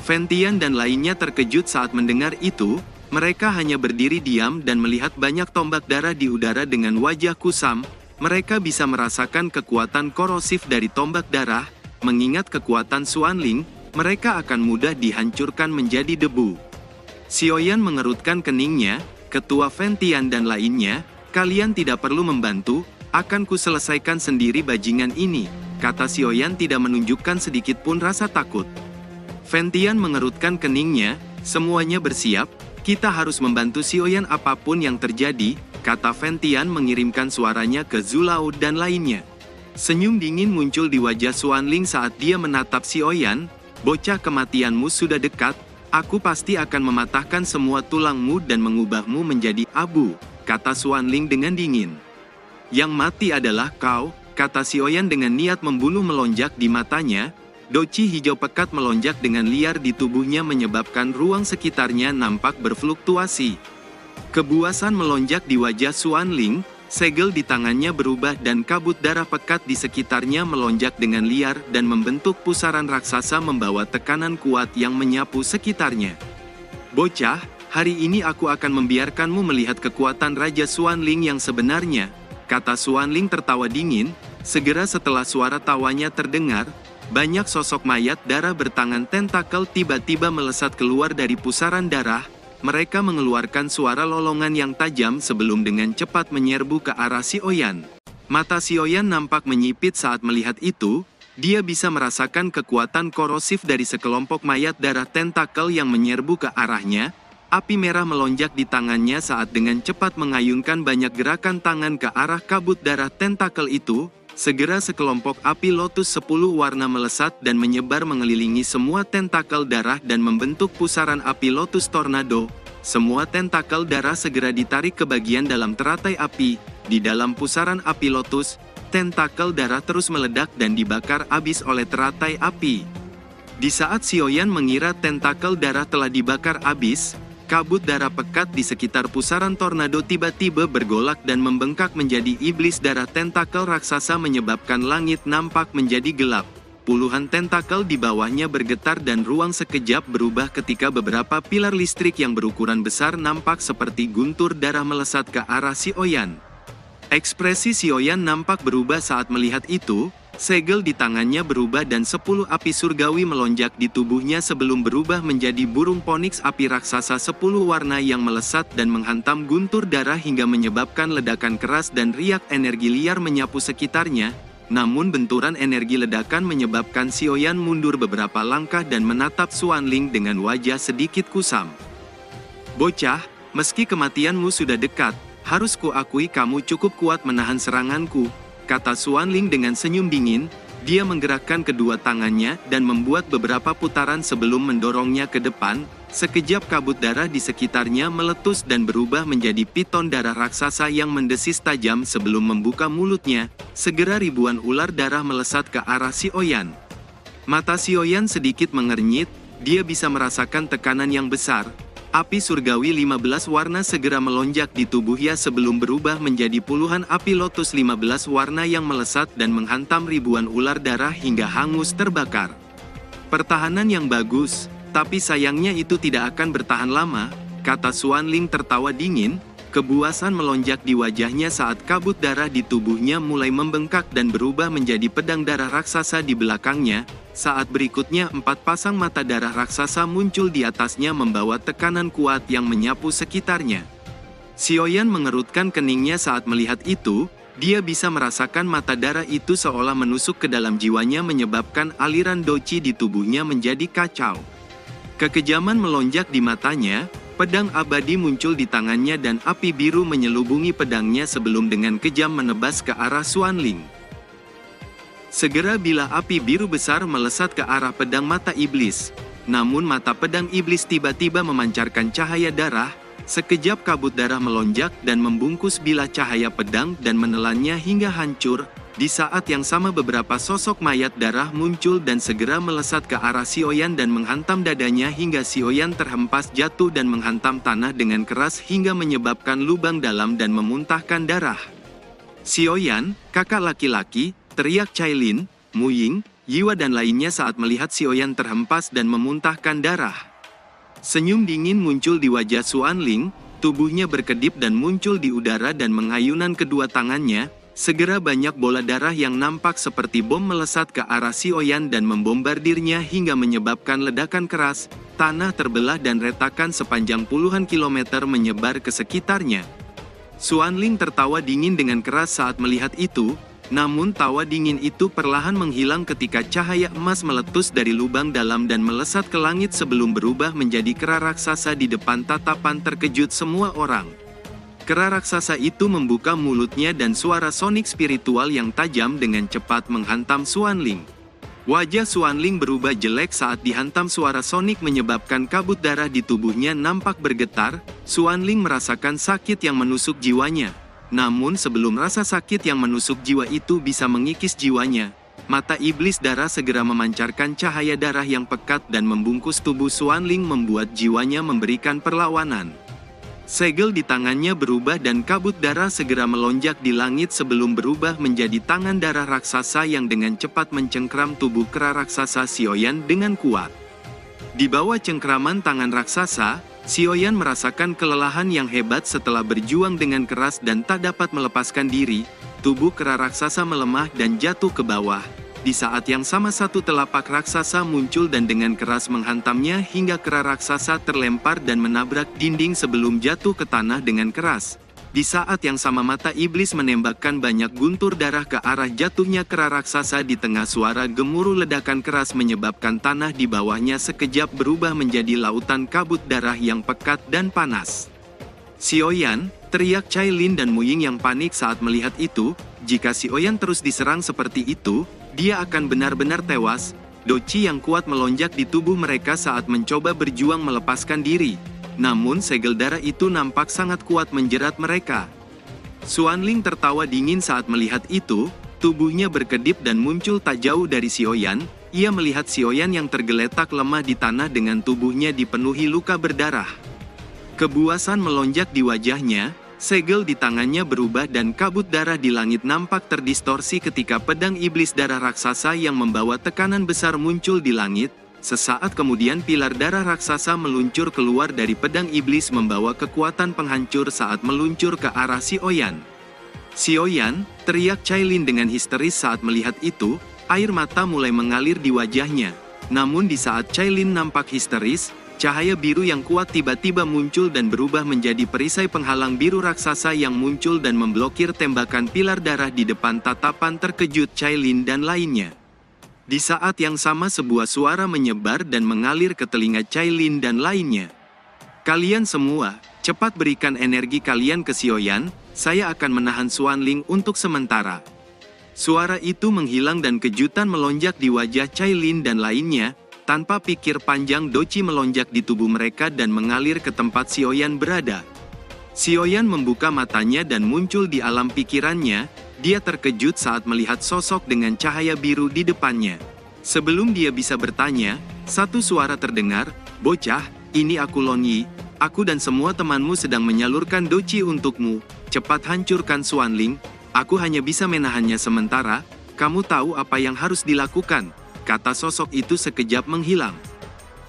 Fentian dan lainnya terkejut saat mendengar itu, mereka hanya berdiri diam dan melihat banyak tombak darah di udara dengan wajah kusam. Mereka bisa merasakan kekuatan korosif dari tombak darah, mengingat kekuatan Xuanling, mereka akan mudah dihancurkan menjadi debu. Xiaoyan mengerutkan keningnya, ketua Fentian dan lainnya, kalian tidak perlu membantu, akan kuselesaikan sendiri bajingan ini, kata Xiaoyan tidak menunjukkan sedikit pun rasa takut. Fentian mengerutkan keningnya, semuanya bersiap, kita harus membantu Xiaoyan apapun yang terjadi, kata Fentian mengirimkan suaranya ke Zulao dan lainnya. Senyum dingin muncul di wajah Xuanling saat dia menatap Xiaoyan, bocah kematianmu sudah dekat, aku pasti akan mematahkan semua tulangmu dan mengubahmu menjadi abu, kata Xuanling dengan dingin. Yang mati adalah kau, kata Xiaoyan dengan niat membunuh melonjak di matanya. Doci hijau pekat melonjak dengan liar di tubuhnya menyebabkan ruang sekitarnya nampak berfluktuasi. Kebuasan melonjak di wajah Xuanling, segel di tangannya berubah dan kabut darah pekat di sekitarnya melonjak dengan liar dan membentuk pusaran raksasa membawa tekanan kuat yang menyapu sekitarnya. Bocah, hari ini aku akan membiarkanmu melihat kekuatan Raja Xuanling yang sebenarnya, kata Xuanling tertawa dingin. Segera setelah suara tawanya terdengar, banyak sosok mayat darah bertangan tentakel tiba-tiba melesat keluar dari pusaran darah. Mereka mengeluarkan suara lolongan yang tajam sebelum dengan cepat menyerbu ke arah Xiaoyan. Mata Xiaoyan nampak menyipit saat melihat itu, dia bisa merasakan kekuatan korosif dari sekelompok mayat darah tentakel yang menyerbu ke arahnya. Api merah melonjak di tangannya saat dengan cepat mengayunkan banyak gerakan tangan ke arah kabut darah tentakel itu. Segera sekelompok api lotus 10 warna melesat dan menyebar mengelilingi semua tentakel darah dan membentuk pusaran api lotus tornado. Semua tentakel darah segera ditarik ke bagian dalam teratai api. Di dalam pusaran api lotus, tentakel darah terus meledak dan dibakar habis oleh teratai api. Di saat Xiaoyan mengira tentakel darah telah dibakar habis, kabut darah pekat di sekitar pusaran tornado tiba-tiba bergolak dan membengkak menjadi iblis darah tentakel raksasa menyebabkan langit nampak menjadi gelap. Puluhan tentakel di bawahnya bergetar dan ruang sekejap berubah ketika beberapa pilar listrik yang berukuran besar nampak seperti guntur darah melesat ke arah Xiaoyan. Ekspresi Xiaoyan nampak berubah saat melihat itu. Segel di tangannya berubah dan 10 api surgawi melonjak di tubuhnya sebelum berubah menjadi burung poniks api raksasa 10 warna yang melesat dan menghantam guntur darah hingga menyebabkan ledakan keras dan riak energi liar menyapu sekitarnya. Namun benturan energi ledakan menyebabkan Xiaoyan mundur beberapa langkah dan menatap Xuanling dengan wajah sedikit kusam. Bocah, meski kematianmu sudah dekat, harus kuakui kamu cukup kuat menahan seranganku, kata Xuanling dengan senyum dingin. Dia menggerakkan kedua tangannya dan membuat beberapa putaran sebelum mendorongnya ke depan. Sekejap kabut darah di sekitarnya meletus dan berubah menjadi piton darah raksasa yang mendesis tajam sebelum membuka mulutnya. Segera ribuan ular darah melesat ke arah Xiaoyan. Mata Xiaoyan sedikit mengernyit, dia bisa merasakan tekanan yang besar. Api surgawi 15 warna segera melonjak di tubuhnya sebelum berubah menjadi puluhan api lotus 15 warna yang melesat dan menghantam ribuan ular darah hingga hangus terbakar. Pertahanan yang bagus, tapi sayangnya itu tidak akan bertahan lama, kata Xuanling tertawa dingin. Kebuasan melonjak di wajahnya saat kabut darah di tubuhnya mulai membengkak dan berubah menjadi pedang darah raksasa di belakangnya. Saat berikutnya 4 pasang mata darah raksasa muncul di atasnya membawa tekanan kuat yang menyapu sekitarnya. Xiaoyan mengerutkan keningnya saat melihat itu. Dia bisa merasakan mata darah itu seolah menusuk ke dalam jiwanya menyebabkan aliran doci di tubuhnya menjadi kacau. Kekejaman melonjak di matanya. Pedang abadi muncul di tangannya dan api biru menyelubungi pedangnya sebelum dengan kejam menebas ke arah Xuanling. Segera bila api biru besar melesat ke arah pedang mata iblis. Namun mata pedang iblis tiba-tiba memancarkan cahaya darah. Sekejap kabut darah melonjak dan membungkus bilah cahaya pedang dan menelannya hingga hancur. Di saat yang sama beberapa sosok mayat darah muncul dan segera melesat ke arah Xiaoyan dan menghantam dadanya hingga Xiaoyan terhempas jatuh dan menghantam tanah dengan keras hingga menyebabkan lubang dalam dan memuntahkan darah. Xiaoyan, kakak laki-laki, teriak Cailin, Mu Ying, Yiwa dan lainnya saat melihat Xiaoyan terhempas dan memuntahkan darah. Senyum dingin muncul di wajah Xuanling, tubuhnya berkedip dan muncul di udara dan mengayunan kedua tangannya, segera banyak bola darah yang nampak seperti bom melesat ke arah Xiaoyan dan membombardirnya hingga menyebabkan ledakan keras, tanah terbelah dan retakan sepanjang puluhan kilometer menyebar ke sekitarnya. Xuanling tertawa dingin dengan keras saat melihat itu, namun tawa dingin itu perlahan menghilang ketika cahaya emas meletus dari lubang dalam dan melesat ke langit sebelum berubah menjadi kera raksasa di depan tatapan terkejut semua orang. Kera raksasa itu membuka mulutnya dan suara sonik spiritual yang tajam dengan cepat menghantam Xuanling. Wajah Xuanling berubah jelek saat dihantam suara sonik menyebabkan kabut darah di tubuhnya nampak bergetar. Xuanling merasakan sakit yang menusuk jiwanya. Namun sebelum rasa sakit yang menusuk jiwa itu bisa mengikis jiwanya, mata iblis darah segera memancarkan cahaya darah yang pekat dan membungkus tubuh Xuanling membuat jiwanya memberikan perlawanan. Segel di tangannya berubah dan kabut darah segera melonjak di langit sebelum berubah menjadi tangan darah raksasa yang dengan cepat mencengkram tubuh kera raksasa Xiaoyan dengan kuat. Di bawah cengkraman tangan raksasa, Xiaoyan merasakan kelelahan yang hebat setelah berjuang dengan keras dan tak dapat melepaskan diri. Tubuh kera raksasa melemah dan jatuh ke bawah. Di saat yang sama satu telapak raksasa muncul dan dengan keras menghantamnya hingga kera raksasa terlempar dan menabrak dinding sebelum jatuh ke tanah dengan keras. Di saat yang sama mata iblis menembakkan banyak guntur darah ke arah jatuhnya kera raksasa di tengah suara gemuruh ledakan keras menyebabkan tanah di bawahnya sekejap berubah menjadi lautan kabut darah yang pekat dan panas. Xiaoyan, teriak Cailin dan Muying yang panik saat melihat itu. Jika Xiaoyan terus diserang seperti itu, dia akan benar-benar tewas. Doqi yang kuat melonjak di tubuh mereka saat mencoba berjuang melepaskan diri. Namun segel darah itu nampak sangat kuat menjerat mereka. Xuanling tertawa dingin saat melihat itu, tubuhnya berkedip dan muncul tak jauh dari Xiaoyan. Ia melihat Xiaoyan yang tergeletak lemah di tanah dengan tubuhnya dipenuhi luka berdarah. Kebuasan melonjak di wajahnya, segel di tangannya berubah dan kabut darah di langit nampak terdistorsi ketika pedang iblis darah raksasa yang membawa tekanan besar muncul di langit. Sesaat kemudian pilar darah raksasa meluncur keluar dari pedang iblis membawa kekuatan penghancur saat meluncur ke arah Xiaoyan. Xiaoyan, teriak Cailin dengan histeris saat melihat itu, air mata mulai mengalir di wajahnya. Namun di saat Cailin nampak histeris, cahaya biru yang kuat tiba-tiba muncul dan berubah menjadi perisai penghalang biru raksasa yang muncul dan memblokir tembakan pilar darah di depan tatapan terkejut Cailin dan lainnya. Di saat yang sama sebuah suara menyebar dan mengalir ke telinga Cailin dan lainnya. Kalian semua, cepat berikan energi kalian ke Xiaoyan, saya akan menahan Xuanling untuk sementara. Suara itu menghilang dan kejutan melonjak di wajah Cailin dan lainnya. Tanpa pikir panjang Doqi melonjak di tubuh mereka dan mengalir ke tempat Xiaoyan berada. Xiaoyan membuka matanya dan muncul di alam pikirannya. Dia terkejut saat melihat sosok dengan cahaya biru di depannya. Sebelum dia bisa bertanya, satu suara terdengar, "Bocah, ini aku Lon Yi. Aku dan semua temanmu sedang menyalurkan Doqi untukmu. Cepat hancurkan Xuanling. Aku hanya bisa menahannya sementara. Kamu tahu apa yang harus dilakukan?" Kata sosok itu sekejap menghilang.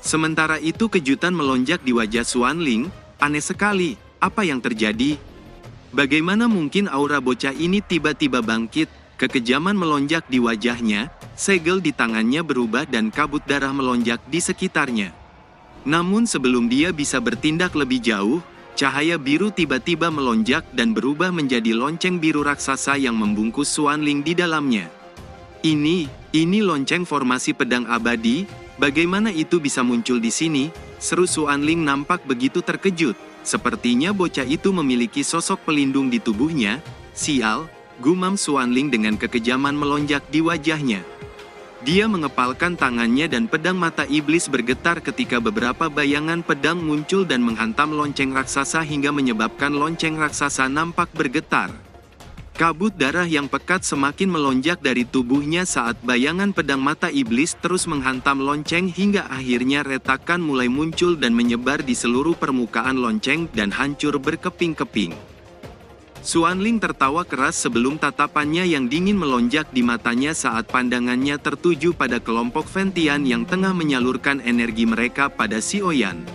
Sementara itu kejutan melonjak di wajah Xuanling. Aneh sekali, apa yang terjadi? Bagaimana mungkin aura bocah ini tiba-tiba bangkit? Kekejaman melonjak di wajahnya, segel di tangannya berubah dan kabut darah melonjak di sekitarnya. Namun sebelum dia bisa bertindak lebih jauh, cahaya biru tiba-tiba melonjak dan berubah menjadi lonceng biru raksasa yang membungkus Xuanling di dalamnya. Ini lonceng formasi pedang abadi, bagaimana itu bisa muncul di sini? Seru Xuanling nampak begitu terkejut. Sepertinya bocah itu memiliki sosok pelindung di tubuhnya. Sial, gumam Xuanling dengan kekejaman melonjak di wajahnya. Dia mengepalkan tangannya dan pedang mata iblis bergetar ketika beberapa bayangan pedang muncul dan menghantam lonceng raksasa hingga menyebabkan lonceng raksasa nampak bergetar. Kabut darah yang pekat semakin melonjak dari tubuhnya saat bayangan pedang mata iblis terus menghantam lonceng hingga akhirnya retakan mulai muncul dan menyebar di seluruh permukaan lonceng dan hancur berkeping-keping. Xuanling tertawa keras sebelum tatapannya yang dingin melonjak di matanya saat pandangannya tertuju pada kelompok Fentian yang tengah menyalurkan energi mereka pada Xiaoyan.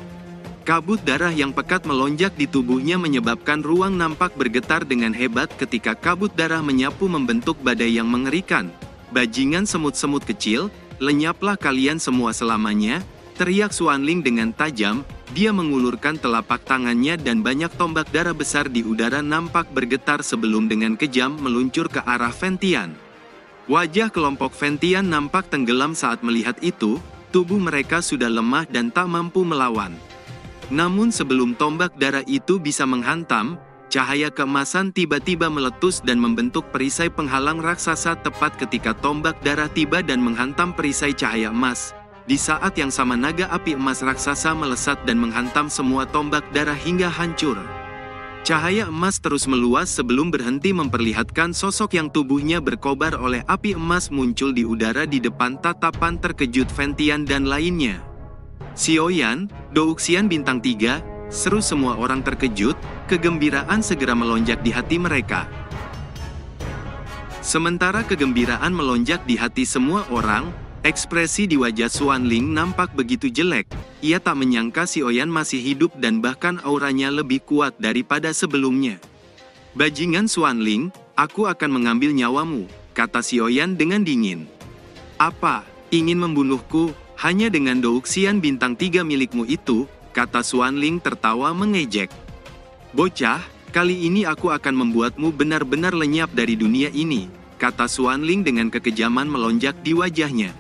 Kabut darah yang pekat melonjak di tubuhnya menyebabkan ruang nampak bergetar dengan hebat ketika kabut darah menyapu membentuk badai yang mengerikan. "Bajingan semut-semut kecil, lenyaplah kalian semua selamanya," teriak Xuanling dengan tajam. Dia mengulurkan telapak tangannya dan banyak tombak darah besar di udara nampak bergetar sebelum dengan kejam meluncur ke arah Fentian. Wajah kelompok Fentian nampak tenggelam saat melihat itu, tubuh mereka sudah lemah dan tak mampu melawan. Namun sebelum tombak darah itu bisa menghantam, cahaya keemasan tiba-tiba meletus dan membentuk perisai penghalang raksasa tepat ketika tombak darah tiba dan menghantam perisai cahaya emas. Di saat yang sama naga api emas raksasa melesat dan menghantam semua tombak darah hingga hancur. Cahaya emas terus meluas sebelum berhenti memperlihatkan sosok yang tubuhnya berkobar oleh api emas muncul di udara di depan tatapan terkejut Fentian dan lainnya. "Xiaoyan, Douxian bintang 3, seru semua orang terkejut, kegembiraan segera melonjak di hati mereka. Sementara kegembiraan melonjak di hati semua orang, ekspresi di wajah Xuanling nampak begitu jelek. Ia tak menyangka Xiaoyan masih hidup dan bahkan auranya lebih kuat daripada sebelumnya. "Bajingan Xuanling, aku akan mengambil nyawamu," kata Xiaoyan dengan dingin. "Apa, ingin membunuhku, hanya dengan Douxian bintang 3 milikmu itu?" kata Xuanling tertawa mengejek. "Bocah, kali ini aku akan membuatmu benar-benar lenyap dari dunia ini," kata Xuanling dengan kekejaman melonjak di wajahnya.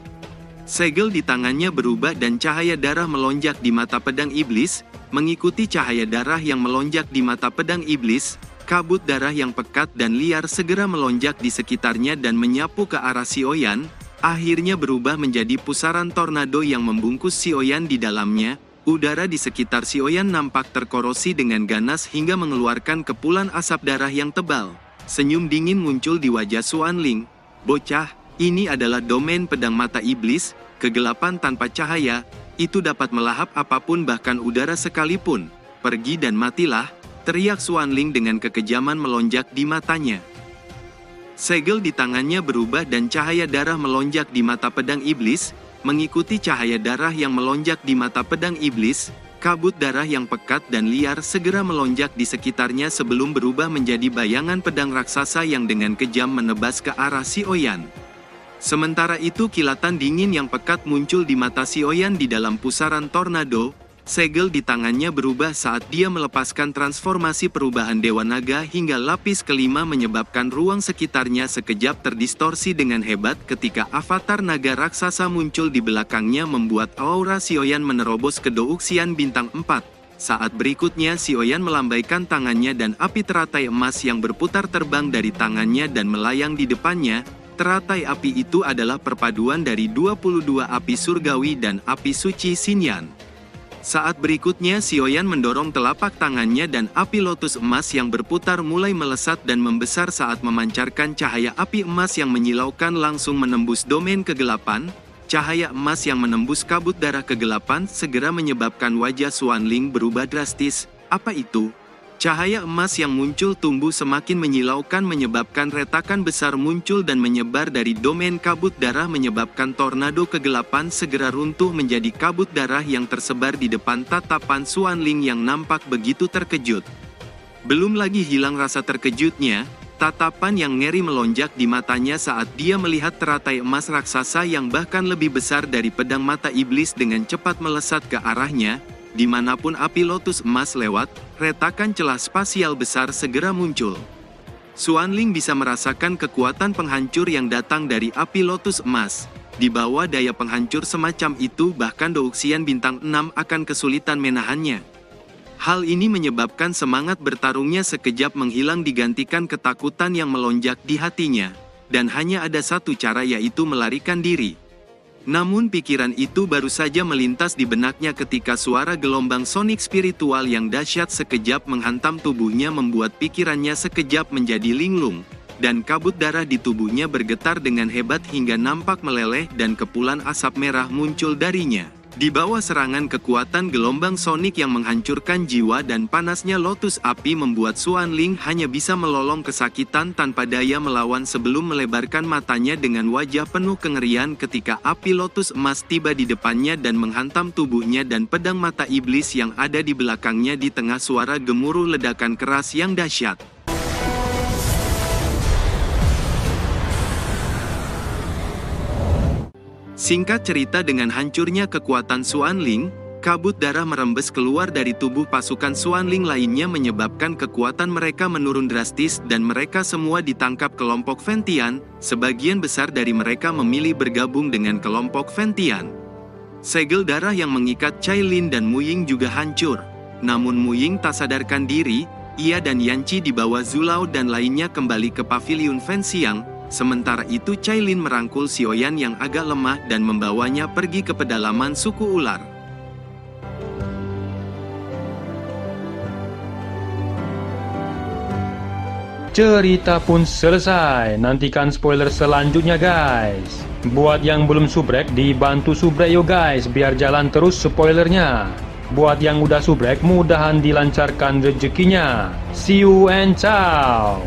Segel di tangannya berubah dan cahaya darah melonjak di mata pedang iblis. Mengikuti cahaya darah yang melonjak di mata pedang iblis, kabut darah yang pekat dan liar segera melonjak di sekitarnya dan menyapu ke arah Xiaoyan, akhirnya berubah menjadi pusaran tornado yang membungkus Xiaoyan di dalamnya. Udara di sekitar Xiaoyan nampak terkorosi dengan ganas hingga mengeluarkan kepulan asap darah yang tebal. Senyum dingin muncul di wajah Xuanling. "Bocah, ini adalah domain pedang mata iblis, kegelapan tanpa cahaya, itu dapat melahap apapun bahkan udara sekalipun. Pergi dan matilah," teriak Xuanling dengan kekejaman melonjak di matanya. Segel di tangannya berubah dan cahaya darah melonjak di mata pedang iblis. Mengikuti cahaya darah yang melonjak di mata pedang iblis, kabut darah yang pekat dan liar segera melonjak di sekitarnya sebelum berubah menjadi bayangan pedang raksasa yang dengan kejam menebas ke arah Xiaoyan. Sementara itu kilatan dingin yang pekat muncul di mata Xiaoyan di dalam pusaran tornado. Segel di tangannya berubah saat dia melepaskan transformasi perubahan Dewa Naga hingga lapis kelima menyebabkan ruang sekitarnya sekejap terdistorsi dengan hebat ketika avatar naga raksasa muncul di belakangnya membuat aura Xiaoyan menerobos ke Douxian bintang 4. Saat berikutnya Xiaoyan melambaikan tangannya dan api teratai emas yang berputar terbang dari tangannya dan melayang di depannya. Teratai api itu adalah perpaduan dari 22 api surgawi dan api suci Xinyan. Saat berikutnya Xiaoyan mendorong telapak tangannya dan api lotus emas yang berputar mulai melesat dan membesar saat memancarkan cahaya api emas yang menyilaukan langsung menembus domain kegelapan. Cahaya emas yang menembus kabut darah kegelapan segera menyebabkan wajah Xuanling berubah drastis. "Apa itu?" Cahaya emas yang muncul tumbuh semakin menyilaukan menyebabkan retakan besar muncul dan menyebar dari domain kabut darah menyebabkan tornado kegelapan segera runtuh menjadi kabut darah yang tersebar di depan tatapan Xuanling yang nampak begitu terkejut. Belum lagi hilang rasa terkejutnya, tatapan yang ngeri melonjak di matanya saat dia melihat teratai emas raksasa yang bahkan lebih besar dari pedang mata iblis dengan cepat melesat ke arahnya. Dimanapun api lotus emas lewat, retakan celah spasial besar segera muncul. Xuanling bisa merasakan kekuatan penghancur yang datang dari api lotus emas. Di bawah daya penghancur semacam itu bahkan Douxian bintang 6 akan kesulitan menahannya. Hal ini menyebabkan semangat bertarungnya sekejap menghilang digantikan ketakutan yang melonjak di hatinya. Dan hanya ada satu cara yaitu melarikan diri. Namun pikiran itu baru saja melintas di benaknya ketika suara gelombang sonik spiritual yang dahsyat sekejap menghantam tubuhnya membuat pikirannya sekejap menjadi linglung, dan kabut darah di tubuhnya bergetar dengan hebat hingga nampak meleleh dan kepulan asap merah muncul darinya. Di bawah serangan kekuatan gelombang sonik yang menghancurkan jiwa dan panasnya lotus api membuat Xuanling hanya bisa melolong kesakitan tanpa daya melawan sebelum melebarkan matanya dengan wajah penuh kengerian ketika api lotus emas tiba di depannya dan menghantam tubuhnya dan pedang mata iblis yang ada di belakangnya di tengah suara gemuruh ledakan keras yang dahsyat. Singkat cerita, dengan hancurnya kekuatan Xuanling, kabut darah merembes keluar dari tubuh pasukan Xuanling lainnya menyebabkan kekuatan mereka menurun drastis dan mereka semua ditangkap kelompok Fentian. Sebagian besar dari mereka memilih bergabung dengan kelompok Fentian. Segel darah yang mengikat Cailin dan Muying juga hancur. Namun Muying tak sadarkan diri, ia dan Yanqi dibawa Zulao dan lainnya kembali ke paviliun Fenxiang. Sementara itu Cailin merangkul Xiaoyan yang agak lemah dan membawanya pergi ke pedalaman suku ular. Cerita pun selesai, nantikan spoiler selanjutnya guys. Buat yang belum subrek, dibantu subrek yo guys, biar jalan terus spoilernya. Buat yang udah subrek, mudahan dilancarkan rezekinya. See you and ciao.